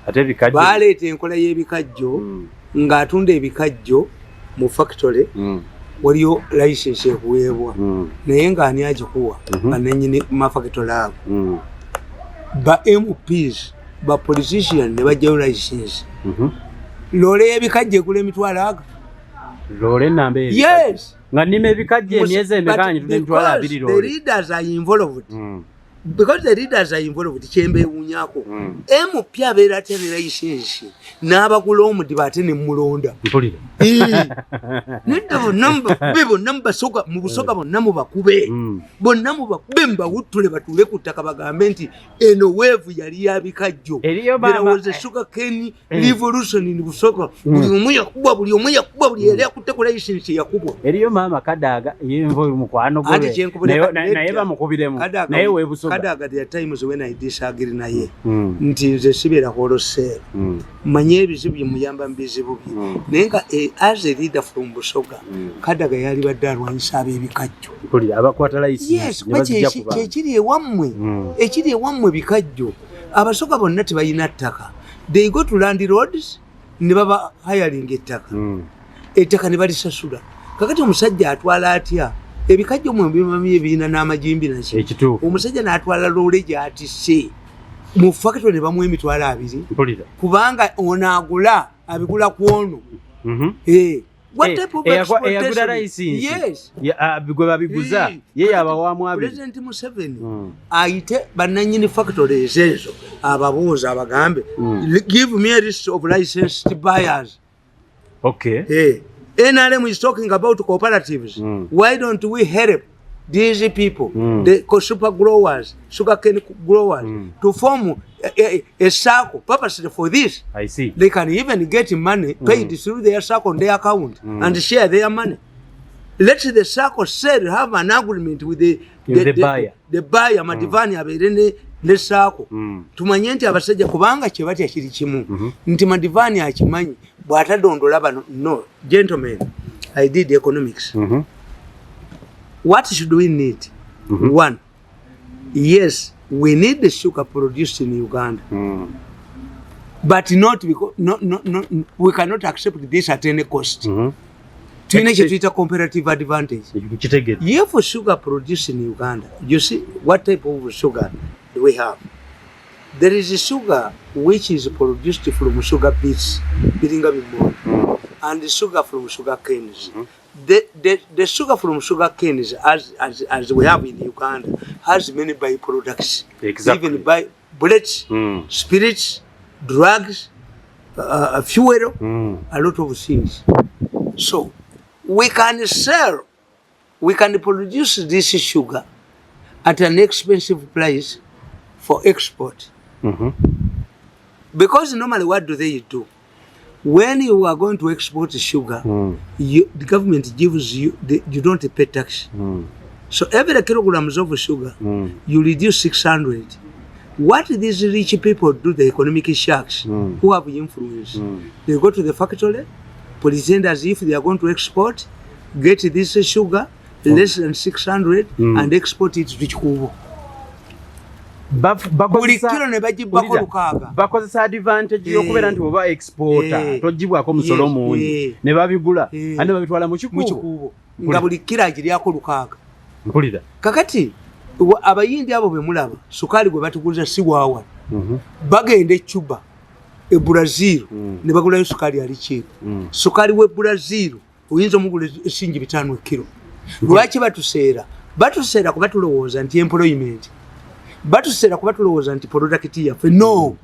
ate bikajjo baleeta enkola y'ebikajjo ng'atunda ebikajjo mu factory waliyo license ekuweebwa naye ng'ani agikuwa bananyini ma factory abo ba MPs ba politician ne bajjayo license lole y'ebikajjo egula emitwalo lole nambe yes nga nime ebikajjo emyezi emekanyi tuli emitwalo 2 lole the leaders are involved because the leaders are involved chembe unyako MP abeera tene license n'abagula omudiba ate ne mulonda mpulira nendo number soka mu Busoga bonna mu bakube bonna mu bakube mbawuttule batule ku ttaka bagambe nti eno wave yali yabikajjo there was a sugar cane revolution in Busoga buli omu yakubwa buli yali akutte ku license yakubwa eriyo maama Kadaga yenvo mukwano gwe naye bamukubiremu naye we Busoga Kadaga there times when I disagree naye nti nze sibeera holose manye ebizibu bye muyamba mbizibu bye naye nga as a leader from Busoga Kadaga yali badde alwanyisa ab'ebikajjo mpulira abakwata license yes kyekiri ewammwe bikajjo Abasoga bonna tebalina ttaka they go to land roads ne baba hiring ettaka ne balisasula kakati omusajja atwala atya ebikajjo mu bimamye ebiina n'amajimbi naki omusajja n'atwala loole gy'atisse mu factory ne bamuwa emitwalo 2 kubanga onaagula abigula ku ono what type of exploitation yes gwe babiguza ye abawamu abi President Museveni ayite bananyini factories ezo ababuuza abagambe give me a list of licensed buyers okay NRM is talking about cooperatives. Why don't we help these people, the super growers, sugarcane growers, to form a circle purposely for this? I see. They can even get money paid through their circle on their account and share their money. Let the circle sell, have an agreement with the buyer. The buyer, Madivani, aberene ne circle. Tumanye nti abasajja kubanga kye batya kiri kimu. Nti Madivani akimanyi. No, gentlemen, I did economics. What should we need? One, yes, we need the sugar produced in Uganda, but not because we cannot accept this at any cost. It's a comparative advantage. If sugar produced in Uganda, you see what type of sugar do we have? There is a sugar which is produced from sugar beets, and the sugar from sugar canes. The sugar from sugar canes, as we have in Uganda, has many byproducts. Exactly. Even by bullets, spirits, drugs, fuel, a lot of things. So we can sell, we can produce this sugar at an expensive price for export. Because normally what do they do? when you are going to export sugar, the government gives you, you don't pay tax. So every kilograms of sugar, you reduce 600. What these rich people do, the economic sharks, who have influence, they go to the factory, pretend as if they are going to export, get this sugar, less than 600, and export it to Chikubo. bakozesa advantage yokubeera nti oba exporter togibwako musolo mungi ne babigula ate babitwala mu kikubo nga buli kira kiryako 600. mpulira kakati abayindi abo bemulaba sukaali gwe batuguza si waawa bagenda Cuba e Brazil ne bagulayo sukaali ali cheap sukaali we Brazil oyinza omugula esingi 5 kilo lwaki batuseera kuba tulowooza nti employment batusera kuba tulowooza nti product yaffe no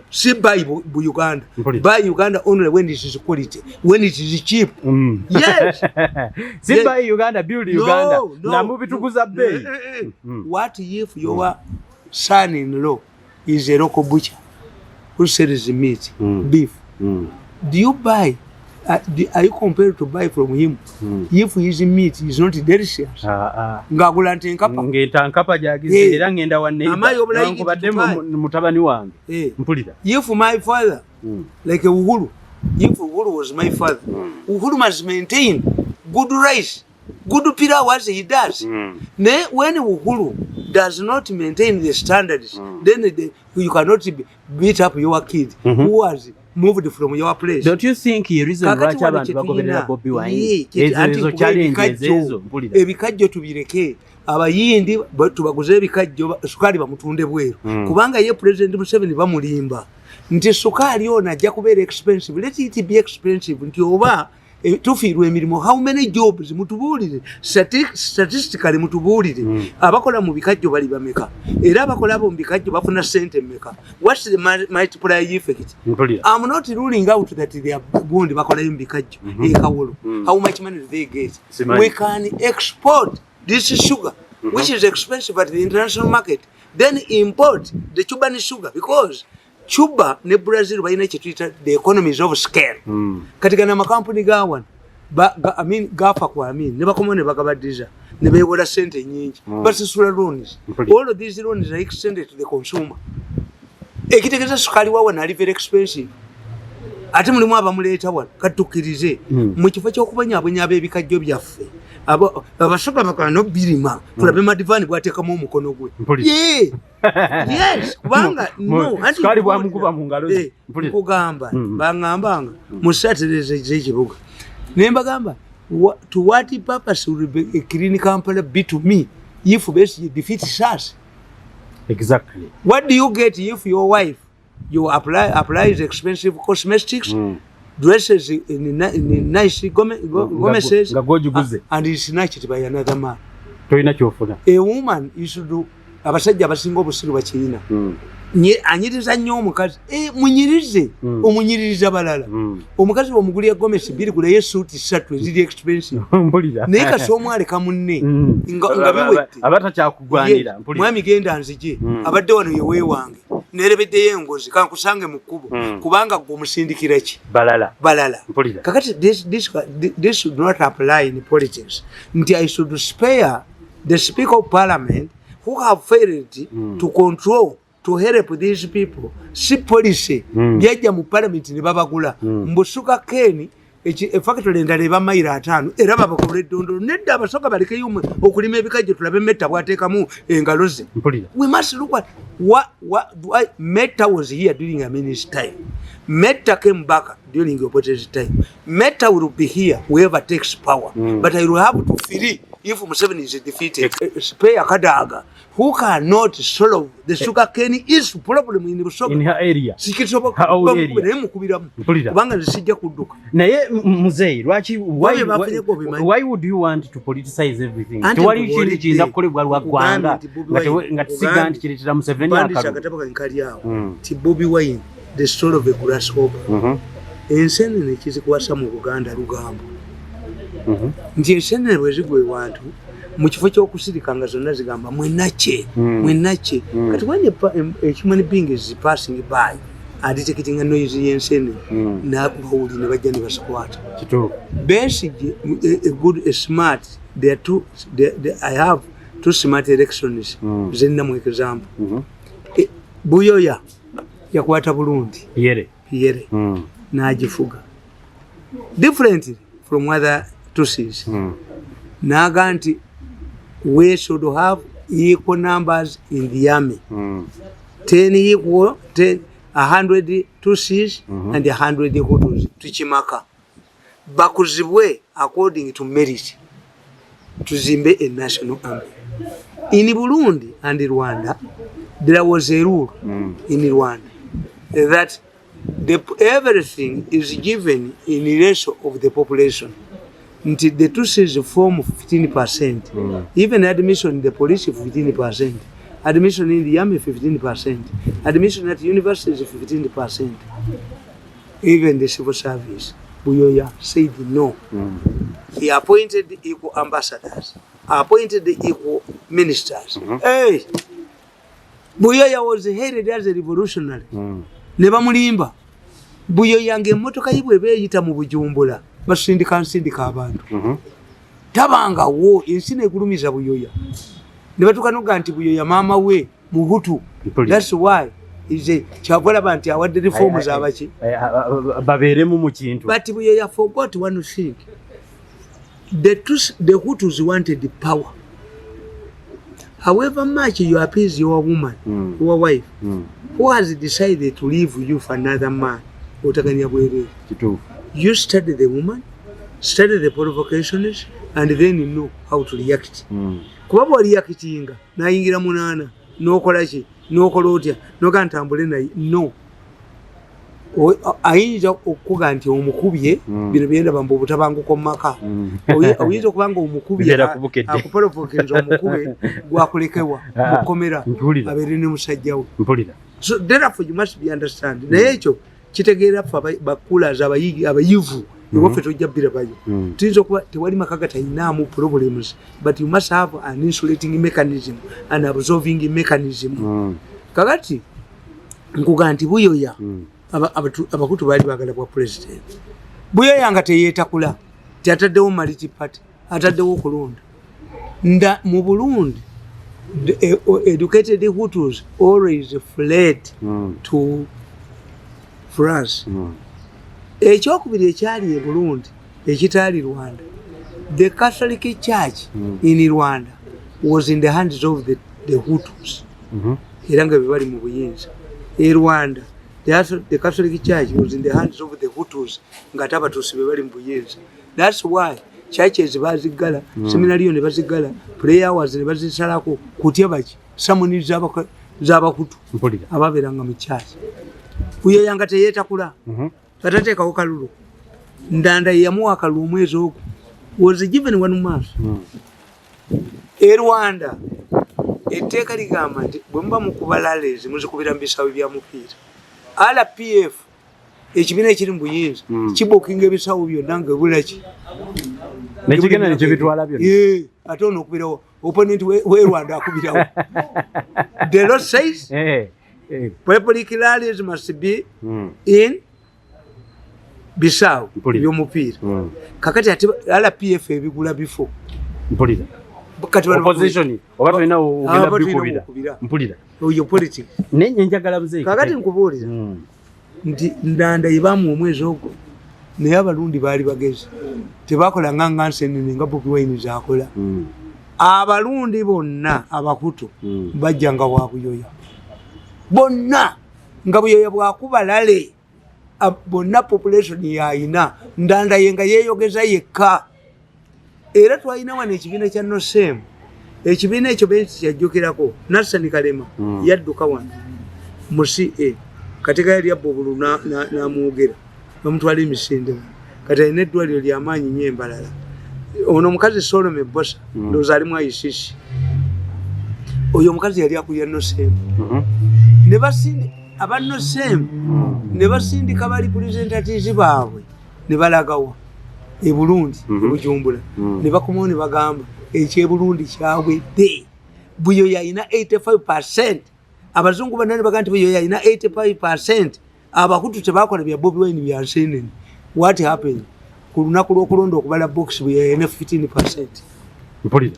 si buy Uganda buy Uganda only when it is quality, when it is cheap. Yes. Si yes. Buy Uganda, build Uganda. Na mubitukuza bei. What if your son-in-law is a local butcher who sells meat, beef? Do you buy? Are you compared to buy from him? If his meat is not delicious. Ngagula ntenkapa. Ngeta nkapa jagize era ngenda wanne. Nkubadde mutabani wange. Mpulira. If my father, like Uhuru, if Uhuru was my father, Uhuru must maintain good rice, good pilau as he does. When Uhuru does not maintain the standards, then you cannot beat up your kid who was moved from your place. Don't you think the reason why abantu bagoberera Bobi Wine ezo challenges ezo mpulira ebikajjo tubireke abayindi tubaguze ebikajjo sukali bamutunde bweru kubanga ye president Museveni bamulimba nti sukali ona ajja kubeera expensive, let it be expensive nti oba tufiirwa emirimu. How many jobs mutubuulire statistically mutubuulire abakola mu bikajjo bali bameka era abakola abo mu bikajjo bafuna sente meka. What's the multiplier effect? I'm not ruling out that they are good bakola mu bikajjo ekawolo. How much money do they get? We can export this sugar which is expensive at the international market, then import the Cuban sugar because Cuba ne Brazil bayina kyetuyita the economies of scale. Katika na makampuni gawan gafa kwa ne bakoma ne bagabadiza ne bewola sente nyingi basisula loans. All of these loans are extended to the consumer. Ekitegeza sukali wawa na very expensive. Ate mulimu abamuleeta wan katukirize mu kifo ky'okubanya abonyabe ebikajjo byaffe abasoka bakano birima tulabe madivani bwateekamu omukono gwe. Yes, kubanga no anti kali bwa mukuba mu ngalo kugamba bangambanga musatereze ekibuga nemba gamba to what purpose will be a clinic Kampala be to me if base defeat us? Exactly. What do you get if your wife applies expensive cosmetics, dresses in nice gomeses, and is snatched by another man? A woman you should do abasajja abasinga obusiru bakirina anyiriza nnyo omukazi munyirize omunyiririza balala omukazi omugulya gomesi biri kule suit 3 eziri expensive naye kasi omwaleka munne nga biwette abata kyakugwanira mwami genda nzije abadde wano yewe wange nerebeddeyo engozi kankusange mu kkubo kubanga gwomusindikira ki balala kakati this should not apply in politics nti I should spare the Speaker of Parliament who have failed to control, to help these people. Si policy byajja mu parliament ne babagula mbusuka keni factory endala eba mayira 5 era babakola eddondolo nedda abasoka baleke yumwe okulima ebikajjo tulabe metta bwateekamu engalo ze. We must look at what Metta was here during a minute's time. Metta came back during the opposition time. Metta will be here whoever takes power, but I will have to free if Museveni is defeated. Spare Kadaga who cannot solve the sugar cane is problem in her area. Why would you want to politicize everything? Bobi Wine, the story of a grasshopper. Ensenene kizikwasa mu Buganda lugambo. Nti ensenene bwezigwe wantu mu kifo ky'okusirikanga zonna zigamba mwenache kati when a human being is passing by adetectinga noise y'ensene n'akubauli ne bajja ne basikwata. Basically, a smart, I have 2 smart elections. Zenna mu example. Buyoya yakwata Burundi. Yere. N'agifuga. Differently from other Tutsis. Naga nti we should have equal numbers in the army. 100 Tutsis and 100 Hutus. Tuchimaka. Bakuzibwe according to merit. Tuzimbe a national army. In Burundi and Rwanda, there was a rule in Rwanda that everything is given in relation of the population. Until the Tutsis form 15%. Even admission in the police 15%. Admission in the army 15%. Admission at university is 15%. Even the civil service. Buyoya said no. He appointed equal ambassadors. Appointed equal ministers. Hey! Buyoya was hated as a revolutionary. Neba mulimba. Buyoya ng'emmotoka yibwe beeyita mu Bujumbura. Basindika abantu. Tabanga wo ensi n'egulumiza Buyoya. Ne batukanoga nti Buyoya maama we Muhutu. That's why Chagola banti awadde reforms abaki. Babeeremu mu kintu. But Buyoya forgot one thing. The Hutus wanted the power. However much you appease your woman, your wife, who has decided to leave you for another man, you study the woman, study the provocations, and then you know how to react. Kubabu reactinga, na ingira munana, no kolachi, no kolotia, no kantambule na no. Ayinza okuga nti omukubye bino byenda bambo butabangu ko maka oyinza kubanga omukubye akuporovokenza omukube gwakulekewa mukomera abere ne musajjawo mpulira. So therefore you must be understand naye ekyo kitegeera bakula abayivu niwofe tojjabira bayo tuyinza okuba tewali makaga tayinaamu problems but you must have an insulating mechanism and absorbing mechanism kakati nkuga nti Buyoya abakutu bali bagala kwa president. Buyoya nga teyetakula tyataddewo maliti party ataddewo okulonda nda mu Burundi the educated Hutus always fled to France. Ekyokubiri ekyali e Burundi ekitaali Rwanda, the Catholic Church in Rwanda was in the hands of the Hutus. Era nga bali mu buyinza e Rwanda the Catholic Church was in the hands of the Hutus ngata abatusi bali mu buyinza. That's why churches bazigala, seminary ne bazigala, prayer hours ne bazisalako kutya baki samuni z'abakutu ababeranga mu church. Buyoya nga teyetakula atateekawo kalulu ndanda yamuwa akalulu omwezi ogwo was given 1 month. E Rwanda etteeka ligamba nti bwe muba mukubala lezi muzikubira mu bisawo bya mupiira. RPF ekibiina ekiri mu buyinza kibokinga ebisawo byonna nga bulaki nekigenda nekyo bitwala byonna ate ono okubirawo opponent we Rwanda akubirawo. The law says public rallies must be in Bissau by'omupiira. Kakati ate RPF ebigula bifo mpulira opposition oba tulina ogenda bikubira mpulira oyo politics nenye njagala muzee kakati nkubuulira nti ndanda ibamu omwezi ogwo naye Abarundi baali bagezi tebakola nganga nsenene nga Bobi Wine zakola. Abarundi bonna abakutu bajjanga bwa Buyoya bonna nga Buyoya bwakuba lale bonna population yaina ndanda yenga yeyogeza yekka. Era twalina wano ekibiina kya NOSEM. Ekibiina ekyo bensi kyajjukirako Nassani Kalema yadduka wano mu CA katika yali abobulu n'amwogera bamutwala emisinde kati alina eddwaliro ly'amaanyi nnyo Embalala. Ono omukazi Solomon Bosa ndowooza alimu ICC. Oyo omukazi yali akulira NOSEM. Ne basindi aba NOSEM ne basindika bali representatives baabwe ne balagawa e Burundi e Bujumbura ne bakomawo ne bagamba ekye Burundi kyawedde. Buyoya ina 85%. Abazungu banane bagamba nti Buyoya ina 85%. abahutu tebakola bya Bobi Wine bya nsenene. What happened? Ku lunaku lw'okulonda okubala box bwe yana 15%. Mpulira.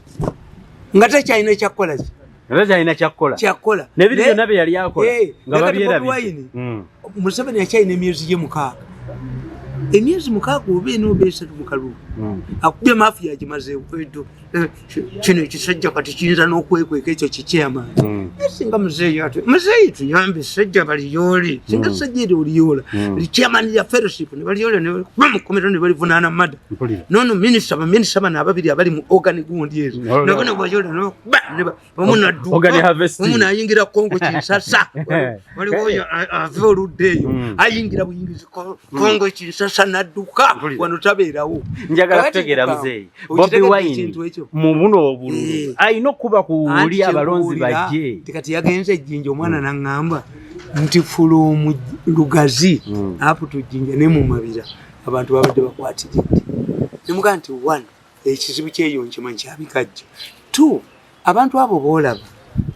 Ngate kyalina ekyakukola ki? Ngate kyalina kyakkola. N'ebiri byonna bye yali akola nga babyerabye. Museveni yakyalina emyezi gye 6. Emyezi 6 oba eno 3 mu kalulu. Akubye mafiya agimazeewo eddo. Kino ekisajja kati kiyinza n'okwekweka ekyo kikyamaanyi. Singa muzeeyi tuyambe sajja baliyole. Singa sajja eri oliyola. Chairman ya fellowship ne baliyola ne bamukomera ne balivunaana mada. Nono minisita bano ababiri abali mu organic gundi ezo. Nabona bayola no bamuna duka. Organic harvesting. Omuna ayingira Kongo Kinsasa. Waliwo ave oluddeeyo. Ayingira buyingizi Kongo Kinsasa nadduka wano tabeerawo. Njagala kutegeera muzeeyi. Bobi Wine mu buno obululu ayina okuba kuwuli abalonzi bajje. Kati yagenze ejjinja omwana n'aŋŋamba nti fulumu lugazi apo tujjinja ne mu mabira abantu babadde bakwatiridde. Nemuga nti 1 ekizibu kyeyonje manyi kyabikajja. 2 abantu abo boolaba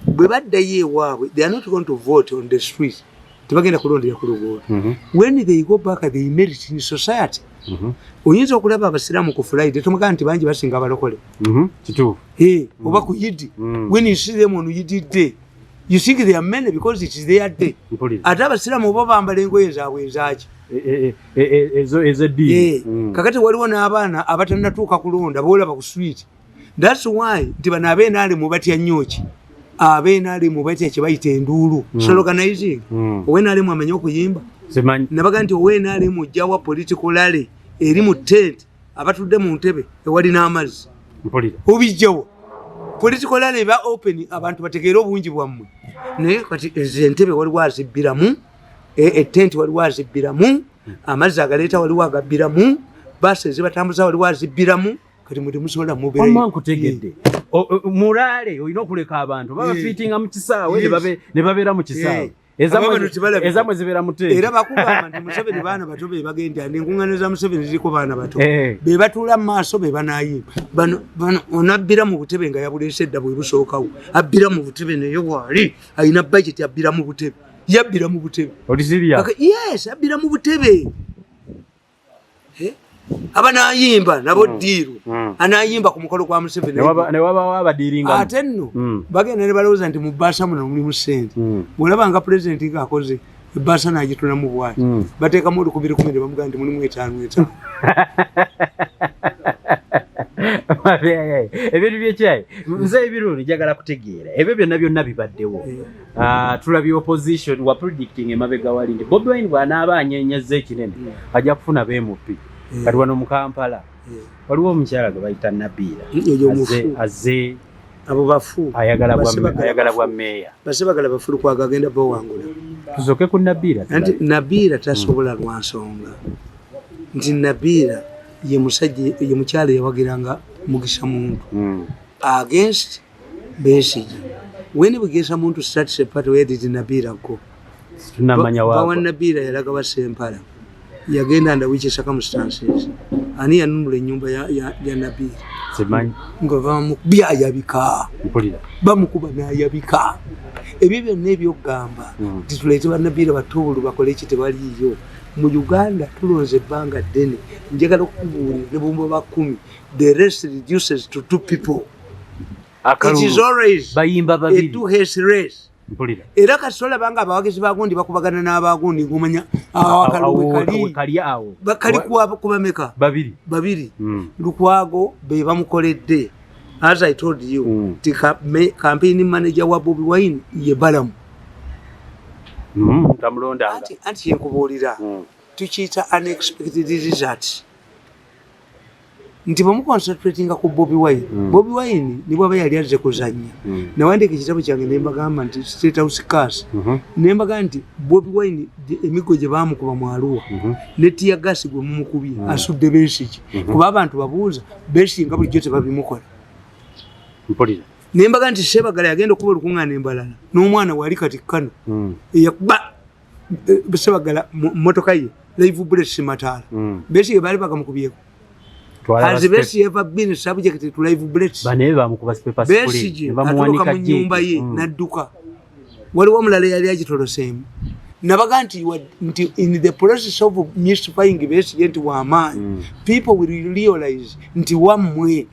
bwe baddayo ewaabwe they are not going to vote on the street. Tebagenda kulondera ku luguudo. When they go back they merit in society. Oyinza okulaba abasiraamu ku Friday tomuga nti bangi basinga abalokole. Kituufu. Oba ku Yidi. When you see them on Yidi day you think they are many because it is their day. Ate abasiraamu bo bambala engoye zaabwe ezaaki. Ezo ddi. Kakati waliwo n'abaana abatannatuuka kulonda boolaba ku street. That's why nti bano ab'NRM batya nnyo ki. Ab'NRM batya kye bayita enduulu. Organizing. ONRM amenye okuyimba. Nabaga nti ONRM ojjawa political rally eri mu tent abatudde mu ntebe ewali n'amazzi. Obijjawo. Political rally ba open abantu bategeera obungi bwammwe. Naye kati ezentebe waliwo azibbiramu, tent waliwo azibbiramu, amazzi agaleeta waliwo agabbiramu, baasi ezibatambuza waliwo azibbiramu, kati mwe temusobola mubeera. Omma nkutegedde. Mulaale olina okuleka abantu baba fiitinga mu kisaawe ne babeera mu kisaawe. Ezamwe zibeera mutende. Era bakugamba nti Museveni baana bato be bagenda n'enkuŋŋaano za Museveni ziriko baana bato. Be batuula mu maaso be banaayimba. Bano onabbira mu butebe nga yabuleese edda bwe busookawo. Abbira mu butebe naye waali ayina budget abbira mu butebe. Yabbira mu butebe. Oli serious? Yes, abbira mu butebe. Abanayimba nabo ddiiru anayimba ku mukolo gwa Museveni ne waba abadiiringa ate nno bagenda ne balowooza nti mu bbaasa muno mulimu ssente bw'olaba nga pulezidenti ng'akoze ebbaasa n'agitula mu bwaki bateekamu olukubiri ne bamugamba nti mulimu 5. Ebintu byekyayi nze ebirungi njagala kutegeera ebyo byonna bibaddewo. Tulabye opposition wa predicting emabega wali nti Bobi Wine bw'anaaba anyenyezza ekinene ajja kufuna BMP. Kati wano mu Kampala waliwo omukyala gwe bayita Nabiira azze abo bafu ayagala bwa meeya basebagala bafulu kwaga agenda bawangula. Tusoke ku Nabiira nti Nabiira tasobola lwa nsonga nti Nabiira ye musajja ye mukyala yawagiranga Mugisha Muntu against Besigye. When Mugisha Muntu starts a party where did Nabiira go? Tunamanya wako bawa Nabiira yalaga basempala yagenda under which circumstances ani yanunula ennyumba ya Nabiira simanyi nga bamukubya ayabika bamukuba n'ayabika. Ebyo byonna ebyokugamba nti tuleete bannabiira batoolu bakole eki tebaliiyo. Mu Uganda tulonze ebbanga ddene njagala okukubuulira ne bumba ba 10 the rest reduces to 2 people. It is always bayimba babiri a 2-horse race. Era kasola banga abawagizi bagundi bakubagana n'abagundi ngumanya akalwe kali awo bakali kuba meka babiri Lukwago be bamukoledde. As I told you campaign manager wa Bobi Wine ye Balamu tamulonda anti yenkubuulira tukiyita unexpected result nti bamuconcentratinga ku Bobi Wine. Bobi Wine nibwo aba yali azze kuzannya nawandika ekitabo kyange ne mbagamba nti State House Cars ne mbagamba nti Bobi Wine emigo gye baamukuba mu Arua ne tiya gasi gwe mumukubye asudde Besigye kuba abantu babuuza Besigye nga bulijjo tebabimukola. Ne mbagamba nti Sebagala yagenda okuba olukuŋŋaana embalala n'omwana wali kati Kano eyakuba Sebagala mmotoka ye live bullet Mataala Besigye baali bagamukubyeko. Has Besigye ever been subject to live bullets? Besigye atuuka mu nnyumba ye n'adduka. Waliwo omulala yali agitoloseemu nabaga nti in the process of mystifying Besigye nti w'amaanyi people will realize nti wammwe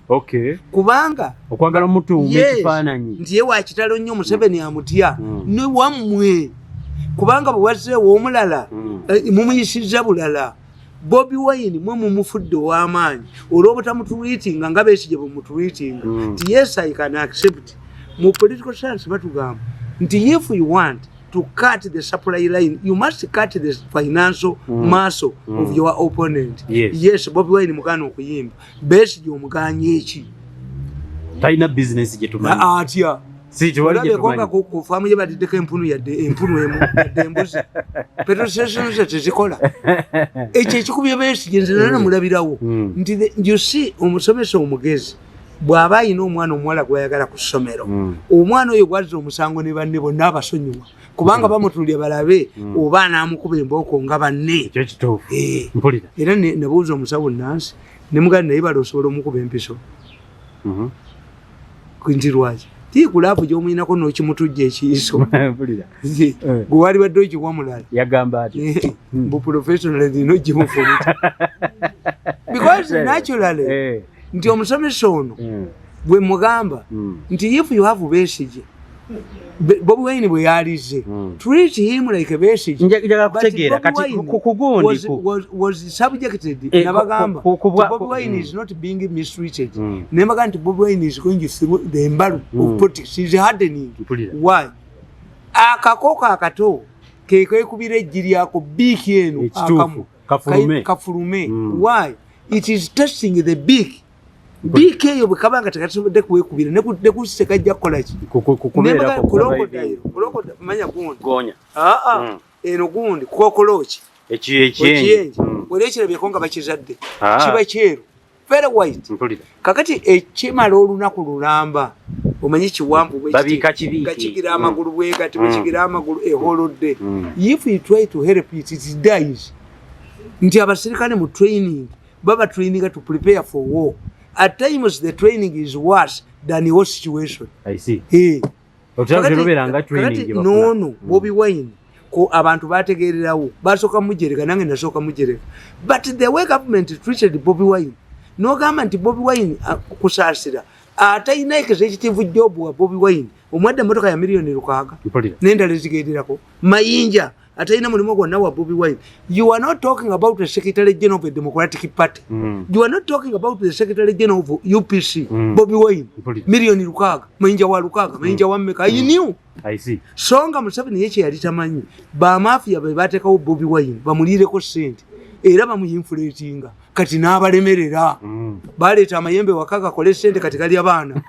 kubanga okwagala omuntu ekifaananyi nti ye wakitalo nnyo Museveni amutya ne wammwe kubanga bwe wazzeewo omulala mumuyisizza bulala Bobi Wine mwe mumufudde w'amaanyi olw'obutamutweetinga nga Besigye bwe mutweetinga nti yes I can accept mu political science batugamba nti if you want to cut the supply line you must cut the financial muscle of your opponent. Yes Bobi Wine mugana okuyimba Besigye omuganye eki talina business gye tumanyi atya si twali gye tumanyi ku famu ye badideko empunu emu yadde embuzi petrol stations tezikola ekyo ekikubye Besigye nze nana mulabirawo nti you see omusomesa omugezi bw'aba ayina omwana omuwala gw'ayagala ku ssomero omwana oyo gwazza omusango ne banne bonna abasonyiwa kubanga bamutulya balabe oba anaamukuba embooko nga banne ekyo kituufu mpulira era nabuuza omusawo Nansi ne muganda naye bali osobola omukuba empiso nti lwaki tiikulaapu gy'omuyinako n'okimutujja ekiyiso gwe wali badde okiwa mulala yagamba ati bu professional dino gimufuluta because naturally nti omusomesa ono bwe mugamba nti if you have Besigye Bobi Wine bwe yalize treat him like Besigye njaga kutegeera kati kugundi was subjected nabagamba Bobi Wine is not being mistreated nemaga nti Bobi Wine is going through the embargo of politics is hardening why akakoko akato kekubira ejjiri ako biiki eno akamu kafulume why it is testing the beak BK yo bukabanga takasobodde kuwekubira ne kusekajja kolaki kukubeera koloko manya gonya eno gundi kokolochi ekiyenje olekira byekonga bakizadde kiba kyeru very white kakati ekimala olunaku lulamba omanyi kiwambu bwekigira amagulu bwekati bwekigira amagulu eholodde if you try to help it dies nti abasirikale mu training baba training to prepare for war. At times the training is worse than your situation. I see. No, Bobi Wine ko abantu bategererawo basoka mujereka nange nasoka mujereka. But the way government treated Bobi Wine, no government Bobi Wine kusasira. Ataina executive job wa Bobi Wine. Omwadde motoka ya milioni lukaga. Nenda lezigerako. Mayinja ataina mulimo gonna wa Bobi Wine. You are not talking about the Secretary General of the Democratic Party. You are not talking about the Secretary General of UPC. Bobi Wine. Milioni lukaga. Mayinja wa lukaga. Mayinja wa mmeka. You knew. I see. Songa Museveni yeche yalitamanyi. Ba mafia babatekawo Bobi Wine. Bamulireko sente. Era bamuyinflatinga. Kati n'abalemerera baleeta amayembe wakaga kole sente kati kali abana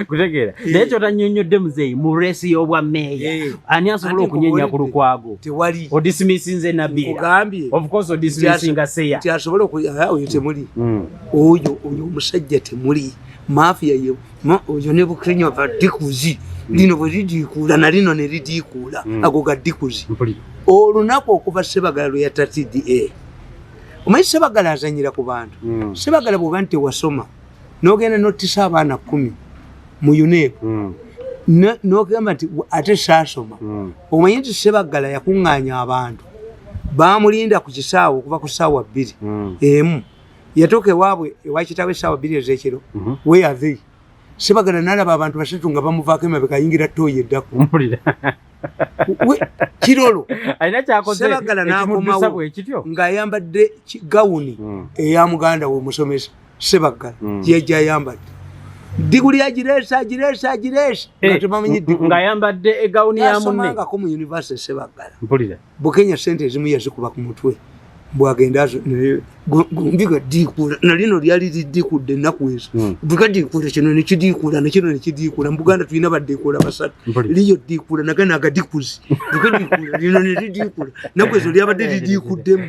kutegeera naye kyotanyonyodde muzeeyi mu reesi y'obwa meeya ani asobola okunyenya ku lukwago tewali odismissinze Nabiira of course odismissinga Seya ti asobola oyo temuli oyo omusajja temuli mafia yo oyo ne Bukenya badikuzi lino bwe lidiikuula na lino ne lidiikuula ago gaddikuzi olunaku okuva Sebagala lwe yatta TDA omanyi Sebagala azanyira ku bantu Sebagala bw'oba nti wasoma n'ogenda n'ottisa abaana 10 mu UNEP n'ogamba nti ate saasoma omanyi nti Sebagala yakuŋŋaanya abantu baamulinda ku kisaawe okuva ku ssaawa 2 emu yatuuka ewaabwe ewa kitaawe essaawa 2 ez'ekiro where are they Sebagala n'alaba abantu basatu nga bamuvaako emabega ayingira ttooyi eddako kirolo Sebagala n'akomawo ng'ayambadde gawuni eya muganda we omusomesa Sebagala yejja ayambadde diguli agireesa nga tebamanyi ng'ayambadde egawuni ya munne yasomangako mu university Sebagala Bukenya sente ezimu yazikuba ku mutwe bwagenda mbiga diikula nalino lyali lidiikudde ennaku ezo mbiga diikula kino nekidiikula nekino nekidiikula mu Buganda tulina baddiikula basatu liyo diikula nagana agadikuzi mbiga diikula lino nelidiikula naku ezo lyabadde lidiikuddemu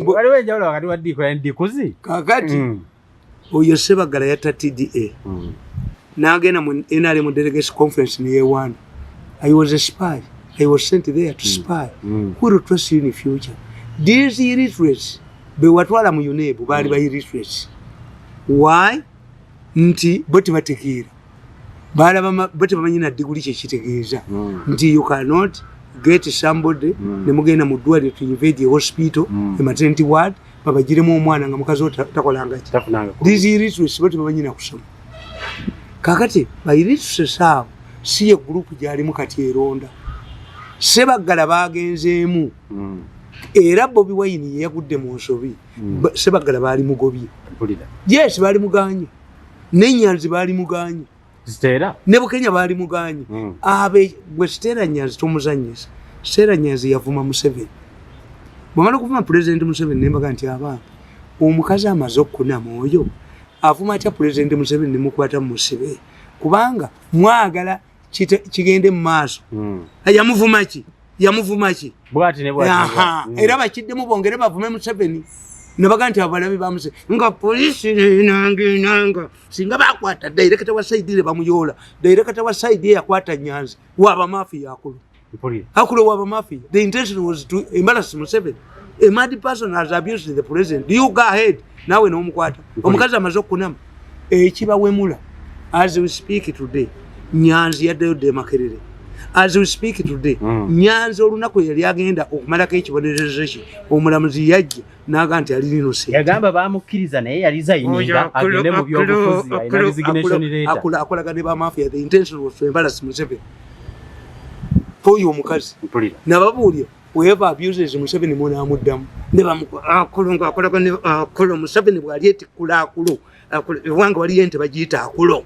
waliwo enjawulo wakati wa diikula n'edikuzi kakati oyo Sebagala yatta TDA n'agenda mu NRM delegation conference neyewaana I was a spy. I was sent there to spy. Who will trust you in the future? These illiterates bewatwala mu UNEB bali ba illiterates. Why? Nti boti bategeera. Bala bama boti bamanyina diguli kye kitegeeza. Nti you cannot get somebody ne mugenda mu ddwaliro to invade a hospital a maternity ward babagiremu omwana nga mukazi takolanga ki these illiteracy bati babanyina kusoma kakati ba illiteracy sawa si ye group gyalimu kati eronda Sebagala bagenzeemu era Bobi Wine yagudde mu nsobi Sebagala bali mugobi yes bali muganye n'Enyanzi bali muganye Stera ne Bukenya bali muganye abe gwe Stera Nyanzi tomuzanyisa Stera Nyanzi yavuma Museveni bwamala kuvuma President Museveni nembaga nti aba omukazi amaze okuna moyo avuma atya President Museveni ne mukwata mu musibe kubanga mwagala kigende mu maaso yamuvuma ki bwati ne bwati era bakiddemu bongere bavume Museveni nabaga nti abalabi bamuse nga polisi nanga singa bakwata director wa side bamuyola director wa side yakwata Nyanzi waba mafia akulu waba mafia the intention was to embarrass Museveni a mad person has abused the president you go ahead nawe no mukwata omukazi amaze okunama ekiba wemula as we speak today Nyanzi yaddeyo Makerere as we speak today Nyanzi olunaku yali agenda okumalako ekibonerezo ki omulamuzi yajja naganti ali linose yagamba bamukkiriza naye yali zayininga agende mu byobufuzi ayina resignation letter akolagane ba mafia the intention was to embarrass Museveni oyo omukazi nababuulya whoever abuses Museveni muna amuddamu ne bamukolonga akolagane akolo Museveni bwali etikula akulo wanga wali ente bagiyita akulo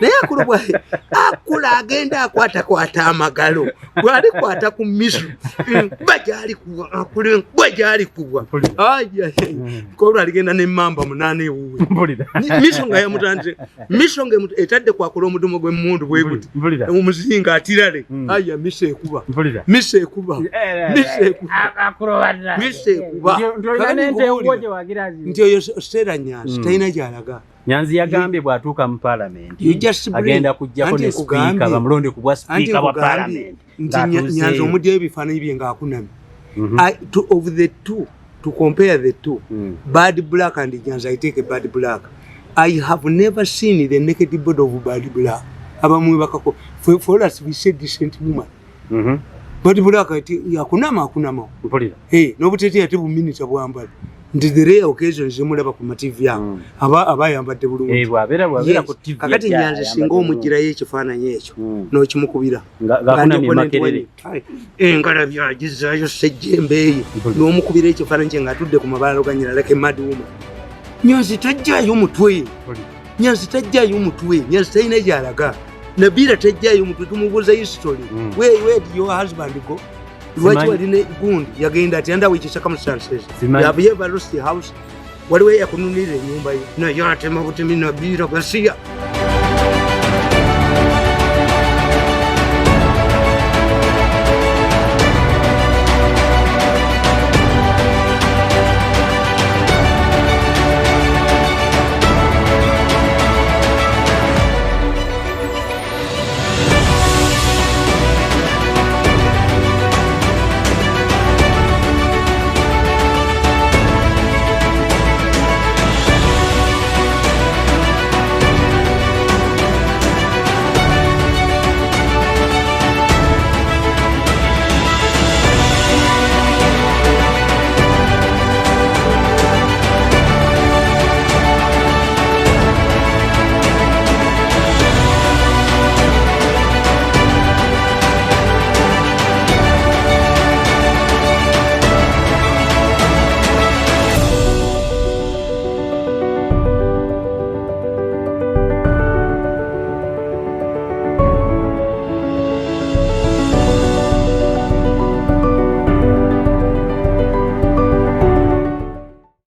naye akulo bwaye akula agenda akwata amagalo bwali kwata ku misu bajali kuwa akulo bajali kuwa ko aligenda ne mamba munane wuwe misu nga yamutandire misu nga etadde kwa akulo mudumo gwe mundu bwe guti omuzinga atirale aya mise ekuba akulo wadda mise ekuba ndio yo Stella Nyanzi taina jalaga Nyanzi yagambye bwatuuka mu parliament agenda kujjako ne speaker bamulonde ku bwa speaker wa parliament Nyanzi omudde ebifaananyi bye nga akunami of the two to compare the two Bad Black and Nyanzi I take a Bad Black I have never seen the naked body of Bad Black abamu bakako for us we said decent woman Bad Black yakunama n'obutete ate buminita bwambala ndi the rare occasions zemulaba ku TV yangu abayambadde bulungi bwabera ku TV kakati Nyanzi singa omugira yekifaananyi ekyo n'okimukubira ngakuna Makerere engala byagizayo sejjembe n'omukubira ekifaananyi nga atudde ku mabalalo ganyira leke maduma Nyanzi tajjayo mutwe Nyanzi talina gyalaga Nabira tajjayo mutwe tumubuuza history where did your husband go Lwaki waline gundi yagenda ati under which circumstances have you ever lost your house waliwe yakununira ennyumba ye naye atema butemi Nabira Garcia